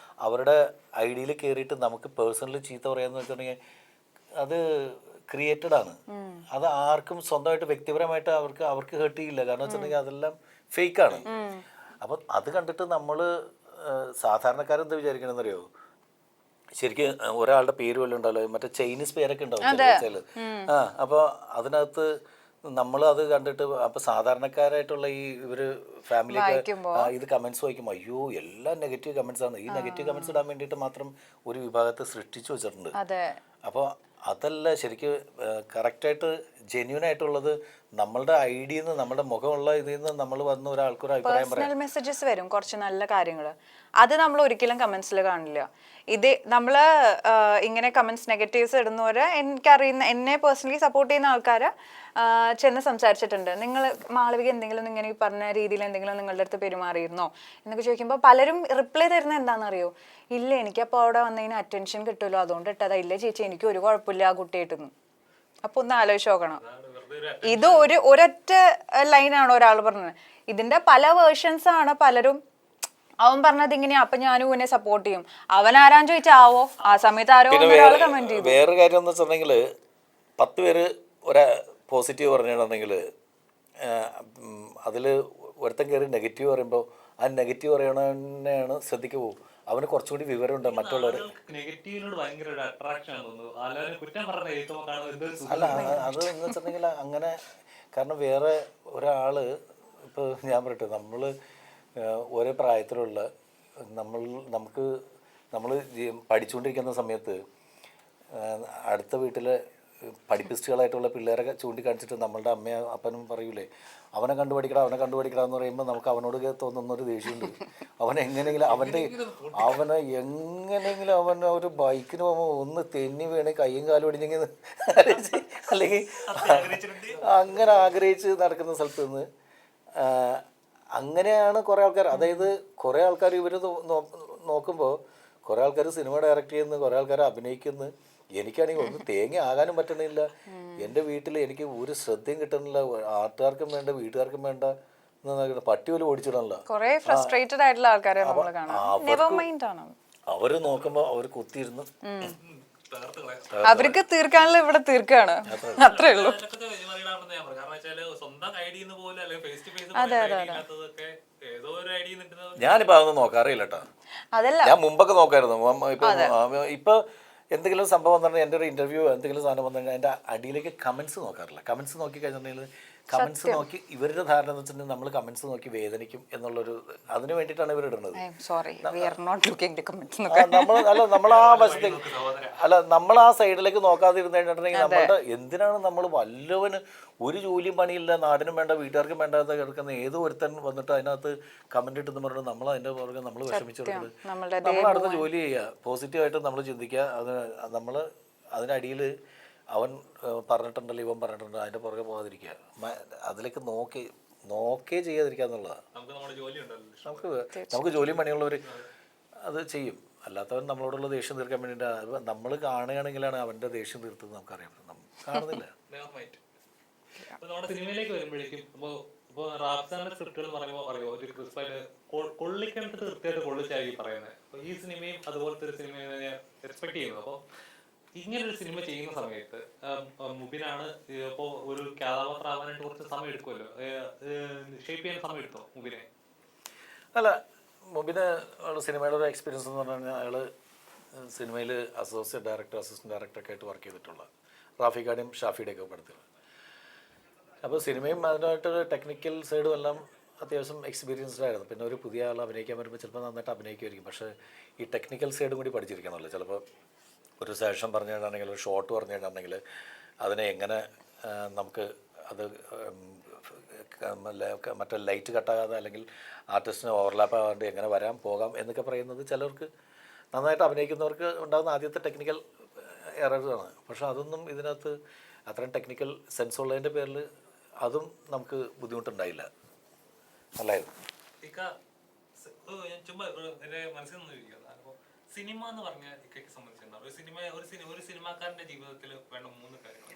അവരുടെ ഐഡിയയിൽ കയറിയിട്ട് നമുക്ക് പേഴ്സണലി ചീത്ത പറയാന്ന് വെച്ചിട്ടുണ്ടെങ്കിൽ അത് ക്രിയേറ്റഡ് ആണ്. അത് ആർക്കും സ്വന്തമായിട്ട് വ്യക്തിപരമായിട്ട് അവർക്ക് ഹേർട്ട് ചെയ്യില്ല, കാരണം വെച്ചിട്ടുണ്ടെങ്കിൽ അതെല്ലാം ഫേക്കാണ്. അപ്പം അത് കണ്ടിട്ട് നമ്മൾ സാധാരണക്കാരെന്താ വിചാരിക്കണമെന്ന് അറിയോ, ശരിക്കും ഒരാളുടെ പേര് വല്ലതും ഉണ്ടല്ലോ, മറ്റേ ചൈനീസ് പേരൊക്കെ ഉണ്ടാവും. അപ്പോൾ അതിനകത്ത് നമ്മൾ അത് കണ്ടിട്ട് അപ്പോൾ സാധാരണക്കാരായിട്ടുള്ള ഇവര് ഫാമിലിയൊക്കെ ഇത് കമന്റ്സ് വായിക്കുമ്പോൾ അയ്യോ എല്ലാം നെഗറ്റീവ് കമന്റ്സ് ആണ്. ഈ നെഗറ്റീവ് കമന്റ്സ് ഇടാൻ വേണ്ടിയിട്ട് മാത്രം ഒരു വിഭാഗത്തെ സൃഷ്ടിച്ചു വെച്ചിട്ടുണ്ട്. അപ്പോൾ അതല്ല ശരിക്കും കറക്റ്റായിട്ട് ജെന്യൂൻ ആയിട്ടുള്ളത് നമ്മളുടെ ഐഡിയിൽ നിന്ന് നമ്മുടെ മുഖമുള്ള ഇതിൽ നിന്ന് നമ്മൾ വന്ന് ഒരാൾക്കൊരു അഭിപ്രായം പറയാം. പേഴ്സണൽ മെസ്സേജസ് വരും കുറച്ച് നല്ല കാര്യങ്ങൾ, അത് നമ്മൾ ഒരിക്കലും കമന്റ്സിൽ കാണില്ല. ഇത് നമ്മൾ ഇങ്ങനെ കമന്റ്സ് നെഗറ്റീവ്സ് ഇടുന്നവരെ എനിക്കറിയുന്ന എന്നെ പേഴ്സണലി സപ്പോർട്ട് ചെയ്യുന്ന ആൾക്കാരെ ചെന്ന് സംസാരിച്ചിട്ടുണ്ട്. നിങ്ങൾ മാളവിക എന്തെങ്കിലും ഇങ്ങനെ ഈ പറഞ്ഞ രീതിയിൽ എന്തെങ്കിലും നിങ്ങളുടെ അടുത്ത് പെരുമാറിയിരുന്നോ എന്നൊക്കെ ചോദിക്കുമ്പോൾ പലരും റിപ്ലൈ തരുന്നത് എന്താണെന്നറിയോ, ഇല്ല എനിക്കപ്പോൾ അവിടെ വന്നതിന് അറ്റൻഷൻ കിട്ടുമല്ലോ അതുകൊണ്ട് ഇട്ടതാ, ഇല്ല ചേച്ചി എനിക്ക് ഒരു കുഴപ്പമില്ല ആ കുട്ടിയായിട്ടൊന്നും. അപ്പോൾ ഒന്ന് ആലോചിച്ച് നോക്കണം, ഇത് ഒരൊറ്റ ലൈനാണ് ഒരാൾ പറഞ്ഞത്, ഇതിന്റെ പല വേർഷൻസ് ആണ് പലരും. അവൻ പറഞ്ഞത് ഇങ്ങനെയാ അപ്പൊ ഞാനും ഇവനെ സപ്പോർട്ട് ചെയ്യും, അവൻ ആരാന്ന് ചോദിച്ചാവോ ആ സമയത്ത് ആരോ ഒരാൾ കമന്റ് ചെയ്തു. വേറൊരു കാര്യം എന്ന് വെച്ചിട്ടുണ്ടെങ്കിൽ 10 പേര് ഒരു പോസിറ്റീവ് പറഞ്ഞിട്ടുണ്ടെങ്കിൽ അതിൽ ഒരുത്തൻ കയറി നെഗറ്റീവ് പറയുമ്പോൾ ആ നെഗറ്റീവ് പറയണതന്നെയാണ് ശ്രദ്ധിക്ക് പോകും. അവന് കുറച്ചുകൂടി വിവരമുണ്ട് മറ്റുള്ളവർ. നെഗറ്റീവിനോട് ഭയങ്കര ഒരു അട്രാക്ഷൻ ആണ് തോന്നുന്നു. ആലോചന കുറ്റം പറഞ്ഞ അല്ല അത് എന്ന് വെച്ചിട്ടുണ്ടെങ്കിൽ അങ്ങനെ, കാരണം വേറെ ഒരാൾ ഇപ്പോൾ ഞാൻ പറയട്ടെ, നമ്മൾ ഒരേ പ്രായത്തിലുള്ള നമ്മൾ പഠിച്ചുകൊണ്ടിരിക്കുന്ന സമയത്ത് അടുത്ത വീട്ടിലെ പഠിപ്പിസ്റ്റുകളായിട്ടുള്ള പിള്ളേരെ ചൂണ്ടിക്കാണിച്ചിട്ട് നമ്മളുടെ അമ്മയും അപ്പനും പറയൂലേ, അവനെ കണ്ടുപഠിക്കടാ എന്ന് പറയുമ്പോൾ നമുക്ക് അവനോട് തോന്നുന്നൊരു ദേഷ്യമുണ്ട്. അവനെ എങ്ങനെയെങ്കിലും അവൻ ഒരു ബൈക്കിന് പോകുമ്പോൾ ഒന്ന് തെന്നി വീണ് കയ്യും കാലും ഒടിഞ്ഞെങ്കിൽ അല്ലെങ്കിൽ അങ്ങനെ ആഗ്രഹിച്ച് നടക്കുന്ന സ്ഥലത്ത് നിന്ന് അങ്ങനെയാണ് കുറേ ആൾക്കാർ. അതായത് കുറേ ആൾക്കാർ ഇവർ നോക്കുമ്പോൾ കുറേ ആൾക്കാർ സിനിമ ഡയറക്റ്റ് ചെയ്യുന്നു, കുറേ ആൾക്കാർ അഭിനയിക്കുന്നു. എനിക്കാണെങ്കിൽ ഒന്ന് തേങ്ങ ആകാനും പറ്റണില്ല. എൻ്റെ വീട്ടിൽ എനിക്ക് ഒരു ശ്രദ്ധയും കിട്ടണില്ല, ആൾക്കാർക്കും വേണ്ട വീട്ടുകാർക്കും വേണ്ട, പട്ടി പോലും ഓടിച്ചിടണല്ലോ. അവര് നോക്കുമ്പോ അവര് കുത്തിയിരുന്ന് അവർക്ക് തീർക്കാനുള്ള ഇവിടെ തീർക്കാണ്, അത്രേ ഉള്ളൂ. ഞാനിപ്പോ അതൊന്നും നോക്കാറില്ല കേട്ടോ. ഞാൻ മുമ്പൊക്കെ നോക്കായിരുന്നു. ഇപ്പൊ എന്തെങ്കിലും സംഭവം വന്നിട്ടുണ്ടെങ്കിൽ എൻ്റെ ഒരു ഇൻ്റർവ്യൂ എന്തെങ്കിലും സാധനം വന്നിട്ടുണ്ടെങ്കിൽ അതിൻ്റെ അടിയിലേക്ക് കമൻസ് നോക്കാറില്ല. കമൻസ് നോക്കി കഴിഞ്ഞിട്ടുണ്ടെങ്കിൽ കമൻസ് നോക്കി ഇവരുടെ ധാരണ എന്ന് വെച്ചിട്ടുണ്ടെങ്കിൽ നമ്മൾ കമൻസ് നോക്കി വേദനിക്കും എന്നുള്ളൊരു അതിന് വേണ്ടിയിട്ടാണ് ഇവർ ഇടുന്നത്. നമ്മൾ ആ സൈഡിലേക്ക് നോക്കാതെ ഇരുന്ന് കഴിഞ്ഞിട്ടുണ്ടെങ്കിൽ നമ്മളുടെ എന്തിനാണ് നമ്മൾ വല്ലവന് ഒരു ജോലിയും പണിയില്ല, നാടിനും വേണ്ട വീട്ടുകാർക്കും വേണ്ടാതെ കിടക്കുന്ന ഏതോ ഒരുത്തൻ വന്നിട്ട് അതിനകത്ത് കമന്റ് ഇട്ടെന്ന് പറഞ്ഞിട്ട് നമ്മൾ അതിൻ്റെ പുറകെ നമ്മൾ വിഷമിച്ചെടുക്കുന്നത്. നമ്മൾ അടുത്ത ജോലി ചെയ്യുക, പോസിറ്റീവായിട്ട് നമ്മൾ ചിന്തിക്കുക. അത് നമ്മൾ അതിനടിയിൽ അവൻ പറഞ്ഞിട്ടുണ്ടല്ലോ ഇവൻ പറഞ്ഞിട്ടുണ്ട് അതിൻ്റെ പുറകെ പോകാതിരിക്കുക, അതിലേക്ക് നോക്കേ ചെയ്യാതിരിക്കുക എന്നുള്ളതാണ്. നമുക്ക് ജോലിയും പണിയുള്ളവർ അത് ചെയ്യും. അല്ലാത്തവൻ നമ്മളോടുള്ള ദേഷ്യം തീർക്കാൻ വേണ്ടിയിട്ട് നമ്മൾ കാണുകയാണെങ്കിലാണ് അവൻ്റെ ദേഷ്യം തീർത്തത് നമുക്കറിയാം. കാണുന്നില്ല. നമ്മുടെ സിനിമയിലേക്ക് വരുമ്പോഴേക്കും ഇപ്പോൾ റാപ്സാന്റെ സ്ക്രിപ്റ്റുകൾ പറയുമ്പോൾ അറിയോ ഒരു ക്രിസ്പായിട്ട് കൊള്ളിക്കേണ്ടത് കൃത്യമായിട്ട് കൊള്ളിച്ചായി പറയുന്നത്. അപ്പോൾ ഈ സിനിമയും അതുപോലത്തെ ഒരു സിനിമയെ ഞാൻ എക്സ്പെക്ട് ചെയ്യുന്നു. അപ്പോൾ ഇങ്ങനൊരു സിനിമ ചെയ്യുന്ന സമയത്ത് മുബിനാണ് ഇപ്പോൾ ഒരു കഥാപാത്രമാവാനായിട്ട് കുറച്ച് സമയം എടുക്കുമല്ലോ, ഷേപ്പ് ചെയ്യാൻ സമയം എടുത്തോ മുബിനെ? അല്ല, മുബിന് സിനിമയുടെ ഒരു എക്സ്പീരിയൻസ് എന്ന് പറഞ്ഞു കഴിഞ്ഞാൽ അയാൾ സിനിമയിൽ അസോസിയേറ്റ് ഡയറക്ടർ അസിസ്റ്റന്റ് ഡയറക്ടറൊക്കെ ആയിട്ട് വർക്ക് ചെയ്തിട്ടുള്ള റാഫിഖാടെയും ഷാഫിയുടെയൊക്കെ പടത്തിൽ. അപ്പോൾ സിനിമയും അതിനായിട്ടൊരു ടെക്നിക്കൽ സൈഡും എല്ലാം അത്യാവശ്യം എക്സ്പീരിയൻസ്ഡ് ആയിരുന്നു. പിന്നെ ഒരു പുതിയ ആൾ അഭിനയിക്കാൻ വരുമ്പോൾ ചിലപ്പോൾ നന്നായിട്ട് അഭിനയിക്കുമായിരിക്കും, പക്ഷേ ഈ ടെക്നിക്കൽ സൈഡും കൂടി പഠിച്ചിരിക്കണമല്ലോ. ചിലപ്പോൾ ഒരു സെഷൻ പറഞ്ഞു കഴിഞ്ഞിട്ടുണ്ടെങ്കിൽ ഒരു ഷോട്ട് പറഞ്ഞു കഴിഞ്ഞിട്ടുണ്ടെങ്കിൽ അതിനെ എങ്ങനെ നമുക്ക് അത് മറ്റേ ലൈറ്റ് കട്ടാകാതെ അല്ലെങ്കിൽ ആർട്ടിസ്റ്റിന് ഓവർലാപ്പ് ആകാണ്ട് എങ്ങനെ വരാൻ പോകാം എന്നൊക്കെ പറയുന്നത് ചിലർക്ക് നന്നായിട്ട് അഭിനയിക്കുന്നവർക്ക് ഉണ്ടാകുന്ന ആദ്യത്തെ ടെക്നിക്കൽ എററാണ്. പക്ഷേ അതൊന്നും ഇതിനകത്ത് അത്രയും ടെക്നിക്കൽ സെൻസ് ഉള്ളതിൻ്റെ പേരിൽ അതും നമുക്ക് ബുദ്ധിമുട്ടുണ്ടായില്ല, നല്ലായിരുന്നു. സിനിമ എന്ന് പറഞ്ഞാൽ ഇക്കയ്ക്ക് സംബന്ധിച്ചിട്ടുണ്ടാവും ഒരു സിനിമാക്കാരന്റെ ജീവിതത്തിൽ വേണ്ട 3 കാര്യങ്ങൾ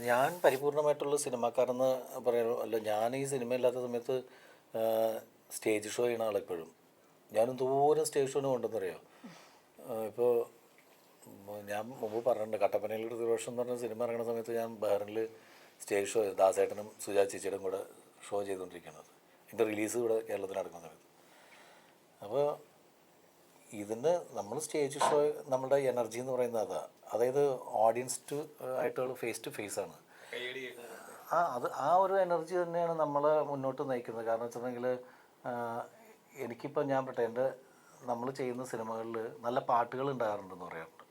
ഞാൻ പരിപൂർണമായിട്ടുള്ള സിനിമാക്കാരെന്ന് പറയാനോ അല്ല. ഞാൻ ഈ സിനിമ ഇല്ലാത്ത സമയത്ത് സ്റ്റേജ് ഷോ ചെയ്യണ ആളെപ്പോഴും ഞാൻ എന്തോരം സ്റ്റേജ് ഷോന് കൊണ്ടെന്നറിയോ. ഇപ്പോൾ ഞാൻ മുമ്പ് പറഞ്ഞിട്ടുണ്ട്, കട്ടപ്പനയിൽ ഒരു വർഷം എന്ന് പറഞ്ഞ സിനിമ ഇറങ്ങുന്ന സമയത്ത് ഞാൻ ബഹ്റിനിൽ സ്റ്റേജ് ഷോ ദാസേട്ടനും സുജാ ചേച്ചിയുടെയും കൂടെ ഷോ ചെയ്തുകൊണ്ടിരിക്കുന്നത്. എൻ്റെ റിലീസ് ഇവിടെ കേരളത്തിൽ നടക്കുന്ന സമയത്ത്. അപ്പോൾ ഇതിന് നമ്മൾ സ്റ്റേജ് ഷോ നമ്മുടെ എനർജി എന്ന് പറയുന്നത് അതാണ്. അതായത് ഓഡിയൻസ് ആയിട്ടുള്ള ഫേസ് ടു ഫേസ് ആണ്. ആ ഒരു എനർജി തന്നെയാണ് നമ്മളെ മുന്നോട്ട് നയിക്കുന്നത്. കാരണം വെച്ചിട്ടുണ്ടെങ്കിൽ എനിക്കിപ്പോൾ ഞാൻ പറയട്ടെ, നമ്മൾ ചെയ്യുന്ന സിനിമകളിൽ നല്ല പാട്ടുകൾ ഉണ്ടാകാറുണ്ടെന്ന് പറയാറുണ്ട്.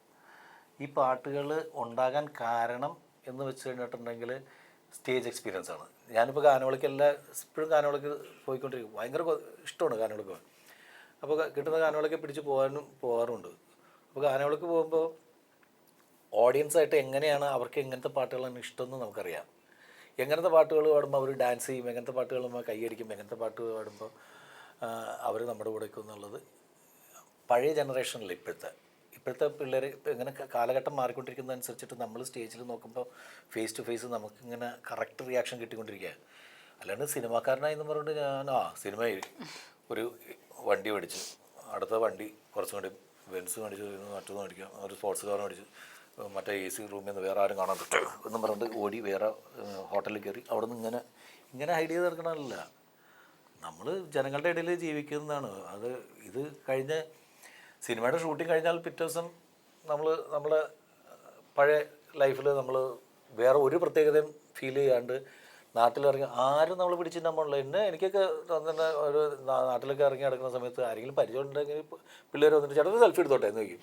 ഈ പാട്ടുകൾ ഉണ്ടാകാൻ കാരണം എന്ന് വെച്ച് കഴിഞ്ഞിട്ടുണ്ടെങ്കിൽ സ്റ്റേജ് എക്സ്പീരിയൻസ് ആണ്. ഞാനിപ്പോൾ ഗാനമേളയ്ക്ക് ഇപ്പോഴും ഗാനമേളയ്ക്ക് പോയിക്കൊണ്ടിരിക്കും. ഭയങ്കര ഇഷ്ടമാണ് ഗാനമേളയ്ക്ക് പോകാൻ. അപ്പോൾ കിട്ടുന്ന ഗാനമേളയ്ക്ക് പിടിച്ച് പോകാറുമുണ്ട്. അപ്പോൾ ഗാനമേളയ്ക്ക് പോകുമ്പോൾ ഓഡിയൻസായിട്ട് എങ്ങനെയാണ് അവർക്ക് എങ്ങനത്തെ പാട്ടുകളാണ് ഇഷ്ടമെന്ന് നമുക്കറിയാം. എങ്ങനത്തെ പാട്ടുകൾ പാടുമ്പോൾ അവർ ഡാൻസ് ചെയ്യും, എങ്ങനത്തെ പാട്ടുകൾ നമ്മൾ കൈയടിക്കും, എങ്ങനത്തെ പാട്ട് പാടുമ്പോൾ അവർ നമ്മുടെ കൂടെ നിൽക്കും എന്നുള്ളത് പഴയ ജനറേഷനിൽ ഇപ്പോഴത്തെ പിള്ളേർ ഇങ്ങനെ കാലഘട്ടം മാറിക്കൊണ്ടിരിക്കുന്നതനുസരിച്ചിട്ട് നമ്മൾ സ്റ്റേജിൽ നോക്കുമ്പോൾ ഫേസ് ടു ഫേസ് നമുക്കിങ്ങനെ കറക്റ്റ് റിയാക്ഷൻ കിട്ടിക്കൊണ്ടിരിക്കുക. അല്ലാണ്ട് സിനിമാക്കാരനായി എന്ന് പറഞ്ഞിട്ട് ഞാൻ സിനിമയിൽ ഒരു വണ്ടി മേടിച്ച് അടുത്ത വണ്ടി കുറച്ചും കൂടി ബെൻസ് മേടിച്ച് മറ്റൊന്ന് മേടിക്കാം, ഒരു സ്പോർട്സ് കാർ മേടിച്ച് മറ്റേ AC റൂമിൽ നിന്ന് വേറെ ആരും കാണാൻ പറ്റും എന്നും പറഞ്ഞിട്ട് ഓടി വേറെ ഹോട്ടലിൽ കയറി അവിടെ നിന്ന് ഇങ്ങനെ ഹൈഡ് ചെയ്ത് നടക്കണമല്ല. നമ്മൾ ജനങ്ങളുടെ ഇടയിൽ ജീവിക്കുന്നതാണ്. ഇത് കഴിഞ്ഞ സിനിമയുടെ ഷൂട്ടിങ് കഴിഞ്ഞാൽ പിറ്റേ ദിവസം നമ്മളെ പഴയ ലൈഫിൽ നമ്മൾ വേറെ ഒരു പ്രത്യേകതയും ഫീൽ ചെയ്യാണ്ട് നാട്ടിലിറങ്ങി ആരും നമ്മൾ പിടിച്ചിട്ട് നമ്മളില്ല. എനിക്കൊക്കെ തന്നെ ഒരു നാട്ടിലൊക്കെ ഇറങ്ങി നടക്കുന്ന സമയത്ത് ആരെങ്കിലും പരിചയം ഉണ്ടെങ്കിൽ പിള്ളേർ വന്നിട്ട് ചേട്ടൻ സെൽഫി എടുത്തോട്ടെ എന്ന് ചോദിക്കും.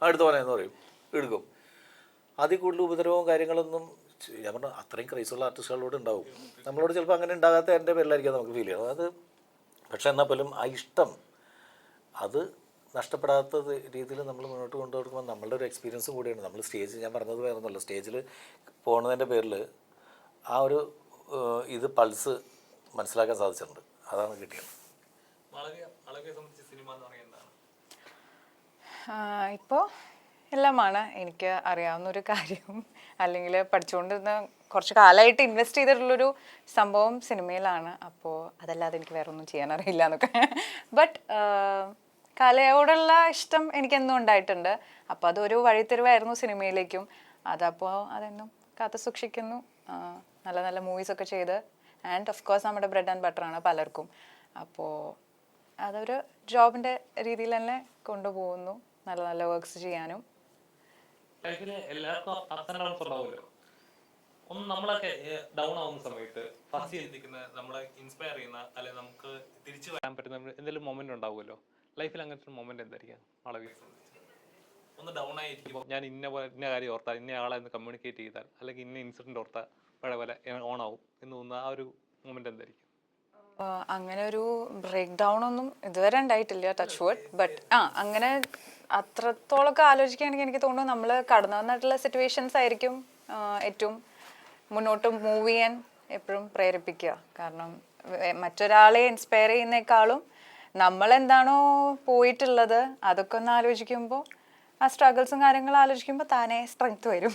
എടുത്ത് പോകാനെന്ന് പറയും, എടുക്കും. അതിൽ കൂടുതൽ ഉപദ്രവവും കാര്യങ്ങളൊന്നും ഞാൻ പറഞ്ഞാൽ അത്രയും ക്രൈസുള്ള ആർട്ടിസ്റ്റുകളോട് ഉണ്ടാവും. നമ്മളോട് ചിലപ്പോൾ അങ്ങനെ ഉണ്ടാകാത്ത എൻ്റെ പേരിലായിരിക്കും നമുക്ക് ഫീൽ ചെയ്യണം. അത് പക്ഷെ എന്നാൽ പോലും ആ ഇഷ്ടം അത് നഷ്ടപ്പെടാത്ത രീതിയിൽ നമ്മൾ മുന്നോട്ട് കൊണ്ടുപോകുമ്പോൾ നമ്മളുടെ ഒരു എക്സ്പീരിയൻസ് കൂടിയാണ്. നമ്മൾ സ്റ്റേജ് ഞാൻ പറഞ്ഞത് വേറെ ഒന്നുമല്ല, സ്റ്റേജിൽ പോകുന്നതിൻ്റെ പേരിൽ ആ ഒരു ഇത് പൾസ് മനസ്സിലാക്കാൻ സാധിച്ചിട്ടുണ്ട്. അതാണ് കിട്ടിയത്. ഇപ്പോൾ എല്ലാമാണ് എനിക്ക് അറിയാവുന്നൊരു കാര്യം, അല്ലെങ്കിൽ പഠിച്ചുകൊണ്ടിരുന്ന കുറച്ച് കാലമായിട്ട് ഇൻവെസ്റ്റ് ചെയ്തിട്ടുള്ളൊരു സംഭവം സിനിമയിലാണ്. അപ്പോൾ അതല്ലാതെ എനിക്ക് വേറെ ഒന്നും ചെയ്യാൻ അറിയില്ല എന്നൊക്കെ. ബട്ട് കലയോടുള്ള ഇഷ്ടം എനിക്കെന്നും ഉണ്ടായിട്ടുണ്ട്. അപ്പോൾ അതൊരു വഴിത്തിരിവായിരുന്നു സിനിമയിലേക്കും. അതപ്പോൾ അതെന്നും കാത്തു സൂക്ഷിക്കുന്നു. നല്ല നല്ല മൂവീസൊക്കെ ചെയ്ത് ആൻഡ് ഓഫ് കോഴ്സ് നമ്മുടെ ബ്രെഡ് ആൻഡ് ബട്ടറാണ് പലർക്കും. അപ്പോൾ അതൊരു ജോബിൻ്റെ രീതിയിൽ തന്നെ കൊണ്ടുപോകുന്നു, നല്ല നല്ല വർക്ക്സ് ചെയ്യാനും. ലൈഫില് എല്ലാവർക്കും അപ്സ് ആൻഡ് ഡൗൺസ് ഉണ്ടാവുമല്ലോ. ഒന്ന് നമ്മളൊക്കെ ഡൗൺ ആവുന്ന സമയത്ത് ഫസ്റ്റ് ചിന്തിക്കുന്ന നമ്മളെ ഇൻസ്പയർ ചെയ്യുന്ന അല്ലെങ്കിൽ നമുക്ക് തിരിച്ചു വരാൻ പറ്റുന്ന എന്തെങ്കിലും മൊമെന്റ് ഉണ്ടാവുമല്ലോ. ലൈഫിൽ അങ്ങനത്തെ ഒരു മൊമെന്റ് എന്തായിരിക്കും വളവിയെ സംബന്ധിച്ച്? ഒന്ന് ഡൗൺ ആയിരിക്കുമ്പോൾ ഞാൻ ഇന്ന കാര്യം ഓർത്താൽ, ഇന്ന ആളെ ഒന്ന് കമ്മ്യൂണിക്കേറ്റ് ചെയ്താൽ, അല്ലെങ്കിൽ ഇന്ന ഇൻസിഡന്റ് ഓർത്താൽ പോലെ ഓൺ ആവും എന്ന് തോന്നുന്ന ആ ഒരു മൊമെന്റ് എന്തായിരിക്കും? അങ്ങനെ ഒരു ബ്രേക്ക് ഡൗൺ ഒന്നും ഇതുവരെ ഉണ്ടായിട്ടില്ല, ടച്ച് വുഡ്. ബട്ട് അങ്ങനെ അത്രത്തോളമൊക്കെ ആലോചിക്കുകയാണെങ്കിൽ എനിക്ക് തോന്നുന്നു നമ്മൾ കടന്നു വന്നിട്ടുള്ള സിറ്റുവേഷൻസ് ആയിരിക്കും ഏറ്റവും മുന്നോട്ട് മൂവ് ചെയ്യാൻ എപ്പോഴും പ്രേരിപ്പിക്കുക. കാരണം മറ്റൊരാളെ ഇൻസ്പയർ ചെയ്യുന്നേക്കാളും നമ്മളെന്താണോ പോയിട്ടുള്ളത് അതൊക്കെ ഒന്ന് ആലോചിക്കുമ്പോൾ, ആ സ്ട്രഗിൾസും കാര്യങ്ങളും ആലോചിക്കുമ്പോൾ താനേ സ്ട്രെങ്ത് വരും.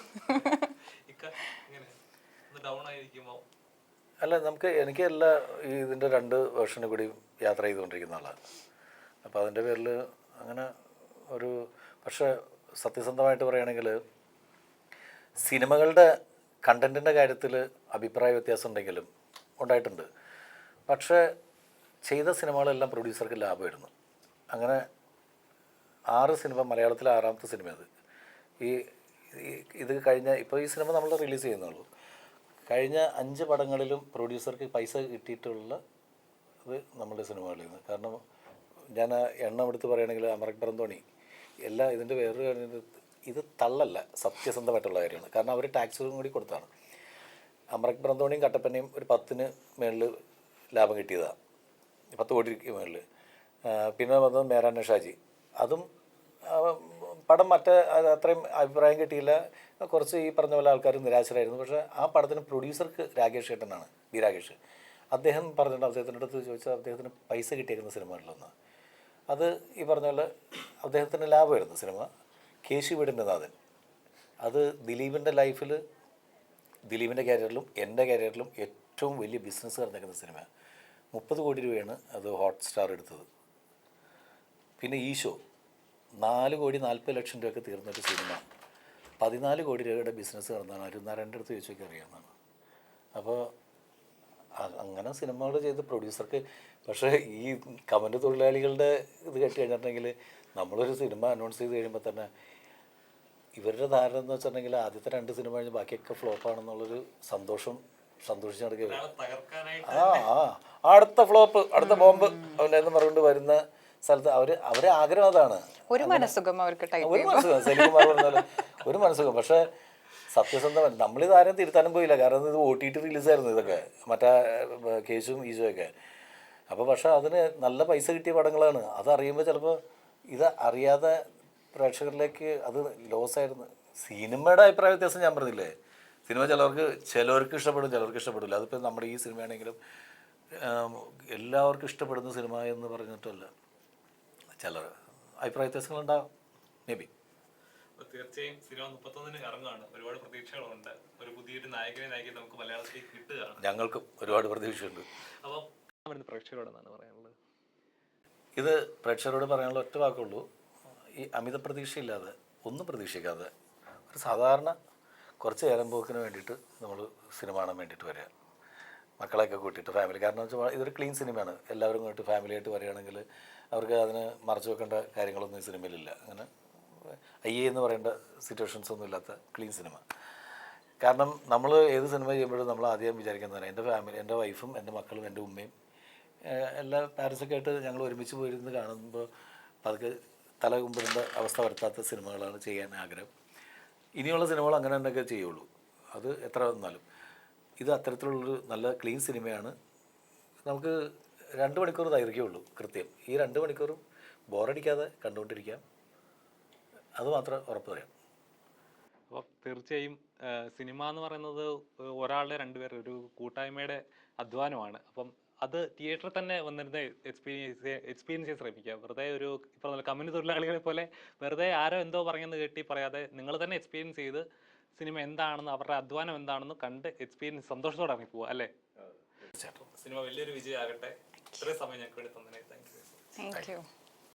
അല്ല എനിക്ക് ഇതിൻ്റെ 2 വേർഷന് കൂടി യാത്ര ചെയ്തുകൊണ്ടിരിക്കുന്ന ആളാണ്. അപ്പോൾ അതിൻ്റെ പേരിൽ അങ്ങനെ ഒരു പക്ഷേ സത്യസന്ധമായിട്ട് പറയുകയാണെങ്കിൽ സിനിമകളുടെ കണ്ടൻറ്റിൻ്റെ കാര്യത്തിൽ അഭിപ്രായ വ്യത്യാസം ഉണ്ടെങ്കിലും ഉണ്ടായിട്ടുണ്ട്. പക്ഷേ ചെയ്ത സിനിമകളെല്ലാം പ്രൊഡ്യൂസർക്ക് ലാഭമായിരുന്നു. അങ്ങനെ 6 സിനിമ, മലയാളത്തിലെ 6ാമത്തെ സിനിമ അത്. ഇത് കഴിഞ്ഞ ഇപ്പോൾ ഈ സിനിമ നമ്മൾ റിലീസ് ചെയ്യുന്നുള്ളൂ. കഴിഞ്ഞ 5 പടങ്ങളിലും പ്രൊഡ്യൂസർക്ക് പൈസ കിട്ടിയിട്ടുള്ള ഇത് നമ്മുടെ സിനിമകളിൽ നിന്ന്. കാരണം ഞാൻ എണ്ണം എടുത്ത് പറയുകയാണെങ്കിൽ അമരക് ബറന്തോണി ഇതിൻ്റെ വേറൊരു കാര്യം, ഇത് തള്ളല്ല, സത്യസന്ധമായിട്ടുള്ള കാര്യമാണ്. കാരണം അവർ ടാക്സും കൂടി കൊടുത്താണ്. അമരക് ബറന്തോണിയും കട്ടപ്പനയും ഒരു 10ന് മേളിൽ ലാഭം കിട്ടിയതാണ്, 10 കോടിക്ക് മേളിൽ. പിന്നെ വന്നത് മേരാന ഷാജി, അതും പടം അത്രയും അഭിപ്രായം കിട്ടിയില്ല. കുറച്ച് ഈ പറഞ്ഞ പോലെ ആൾക്കാർ നിരാശരായിരുന്നു. പക്ഷേ ആ പടത്തിന് പ്രൊഡ്യൂസർക്ക് രാകേഷ് ഏട്ടനാണ്, ബി രാകേഷ്. അദ്ദേഹം പറഞ്ഞിട്ട് അദ്ദേഹത്തിൻ്റെ അടുത്ത് ചോദിച്ചാൽ അദ്ദേഹത്തിന് പൈസ കിട്ടിയേക്കുന്ന സിനിമകളിലൊന്ന് അത് ഈ പറഞ്ഞ പോലെ അദ്ദേഹത്തിന് ലാഭമായിരുന്നു സിനിമ. കേശി വീടിൻ്റെ നാഥൻ, അത് ദിലീപിൻ്റെ ലൈഫിൽ, ദിലീപിൻ്റെ കരിയറിലും എൻ്റെ കരിയറിലും ഏറ്റവും വലിയ ബിസിനസ് നടന്നിരിക്കുന്ന സിനിമ. 30 കോടി രൂപയാണ് അത് ഹോട്ട്സ്റ്റാർ എടുത്തത്. പിന്നെ ഈശോ 4,40,00,000 രൂപയൊക്കെ തീർന്നൊരു സിനിമ 14 കോടി രൂപയുടെ ബിസിനസ് നടന്നതാണ്. അരുന്നാരായണൻ്റെ അടുത്ത് ചോദിച്ചൊക്കെ അറിയാവുന്നതാണ്. അപ്പോൾ അങ്ങനെ സിനിമകൾ ചെയ്ത് പ്രൊഡ്യൂസർക്ക്. പക്ഷേ ഈ കമൻറ്റ് തൊഴിലാളികളുടെ ഇത് കേട്ട് കഴിഞ്ഞിട്ടുണ്ടെങ്കിൽ നമ്മളൊരു സിനിമ അനൗൺസ് ചെയ്ത് കഴിയുമ്പോൾ തന്നെ ഇവരുടെ ധാരണ എന്ന് വെച്ചിട്ടുണ്ടെങ്കിൽ ആദ്യത്തെ 2 സിനിമ കഴിഞ്ഞ് ബാക്കിയൊക്കെ ഫ്ലോപ്പാണെന്നുള്ളൊരു സന്തോഷിച്ച് നടക്കുക. അടുത്ത ഫ്ലോപ്പ്, അടുത്ത ബോംബ് അവനെന്ന് പറഞ്ഞുകൊണ്ട് വരുന്ന സ്ഥലത്ത് അവരെ ആഗ്രഹം അതാണ്. ഒരു മനസ്സുഖം അവർക്ക്, ഒരു മനസ്സുഖം, സലീംകുമാർ പറഞ്ഞാൽ ഒരു മനസ്സുഖം. പക്ഷേ സത്യസന്ധമല്ല. നമ്മളിത് ആരും തിരുത്താനും പോയില്ല, കാരണം ഇത് OTT റിലീസായിരുന്നു ഇതൊക്കെ, മറ്റേ കേസും ഈസുമൊക്കെ. അപ്പോൾ പക്ഷേ അതിന് നല്ല പൈസ കിട്ടിയ പടങ്ങളാണ്. അതറിയുമ്പോൾ ചിലപ്പോൾ ഇത് അറിയാതെ പ്രേക്ഷകരിലേക്ക് അത് ലോസായിരുന്നു. സിനിമയുടെ അഭിപ്രായ വ്യത്യാസം ഞാൻ പറഞ്ഞില്ലേ, സിനിമ ചിലവർക്ക് ഇഷ്ടപ്പെടും, ചിലർക്ക് ഇഷ്ടപ്പെടില്ല. അതിപ്പോൾ നമ്മുടെ ഈ സിനിമയാണെങ്കിലും എല്ലാവർക്കും ഇഷ്ടപ്പെടുന്ന സിനിമ എന്ന് പറഞ്ഞിട്ടല്ല, ചിലർ അഭിപ്രായ വ്യത്യാസങ്ങളുണ്ടാകും മേ ബി. തീർച്ചയായും സിനിമ 31-ന് ഇറങ്ങുകയാണ്. ഒരുപാട് പ്രതീക്ഷകളുണ്ട്. ഒരു പുതിയൊരു നായകനെ നമുക്ക് മലയാളത്തിൽ കിട്ടുകയാണ്. ഞങ്ങൾക്കും ഒരുപാട് പ്രതീക്ഷയുണ്ട്. അപ്പം പ്രേക്ഷകരോട് എന്താണ് പറയാനുള്ളത്? ഇത് പ്രേക്ഷകരോട് പറയാനുള്ള ഒറ്റ വാക്കുള്ളൂ, ഈ അമിത പ്രതീക്ഷയില്ലാതെ, ഒന്നും പ്രതീക്ഷിക്കാതെ, ഒരു സാധാരണ കുറച്ച് നേരം പോക്കിന് വേണ്ടിയിട്ട് നമ്മൾ സിനിമ കാണാൻ വേണ്ടിയിട്ട് വരിക, മക്കളെയൊക്കെ കൂട്ടിയിട്ട് ഫാമിലി. കാരണം വെച്ചാൽ ഇതൊരു ക്ലീൻ സിനിമയാണ്. എല്ലാവരും കൂട്ടി ഫാമിലിയായിട്ട് വരികയാണെങ്കിൽ അവർക്ക് അതിന് മറച്ചു വെക്കേണ്ട കാര്യങ്ങളൊന്നും ഈ സിനിമയിലില്ല. അങ്ങനെ എന്ന് പറയേണ്ട സിറ്റുവേഷൻസ് ഒന്നും ഇല്ലാത്ത ക്ലീൻ സിനിമ. കാരണം നമ്മൾ ഏത് സിനിമ ചെയ്യുമ്പോഴും നമ്മൾ ആദ്യം വിചാരിക്കുന്നതാണ് എൻ്റെ ഫാമിലി, എൻ്റെ വൈഫും എൻ്റെ മക്കളും എൻ്റെ ഉമ്മയും എല്ലാ പാരൻസൊക്കെ ആയിട്ട് ഞങ്ങൾ ഒരുമിച്ച് പോയിരുന്ന് കാണുമ്പോൾ അതൊക്കെ തല കുമ്പിടേണ്ട അവസ്ഥ വരുത്താത്ത സിനിമകളാണ് ചെയ്യാൻ ആഗ്രഹം. ഇനിയുള്ള സിനിമകൾ അങ്ങനെ തന്നെയൊക്കെ ചെയ്യുള്ളൂ, അത് എത്ര വന്നാലും. ഇത് അത്തരത്തിലുള്ളൊരു നല്ല ക്ലീൻ സിനിമയാണ്. നമുക്ക് 2 മണിക്കൂർ ദൈർഘ്യമുള്ളൂ കൃത്യം. ഈ 2 മണിക്കൂറും ബോറടിക്കാതെ കണ്ടുകൊണ്ടിരിക്കാം, അതുമാത്രം ഉറപ്പ് പറയാം. അപ്പോൾ തീർച്ചയായും സിനിമ എന്ന് പറയുന്നത് ഒരാളുടെ 2 പേർ ഒരു കൂട്ടായ്മയുടെ അധ്വാനമാണ്. അപ്പം അത് തിയേറ്ററിൽ തന്നെ വന്നിരുന്ന എക്സ്പീരിയൻസ് ചെയ്യാൻ ശ്രമിക്കുക. വെറുതെ ഒരു ഇപ്പോൾ കമ്പനി തൊഴിലാളികളെ പോലെ വെറുതെ ആരോ എന്തോ പറഞ്ഞെന്ന് കേട്ടി പറയാതെ നിങ്ങൾ തന്നെ എക്സ്പീരിയൻസ് ചെയ്ത് സിനിമ എന്താണെന്ന്, അവരുടെ അധ്വാനം എന്താണെന്ന് കണ്ട് എക്സ്പീരിയൻസ് സന്തോഷത്തോടെ ഇറങ്ങി പോവുക അല്ലേ? തീർച്ചയായിട്ടും സിനിമ വലിയൊരു വിജയമാകട്ടെ. ഇത്രയും സമയം ഞങ്ങൾക്ക് വേണ്ടി തന്നതിന് താങ്ക് യു. Thank you.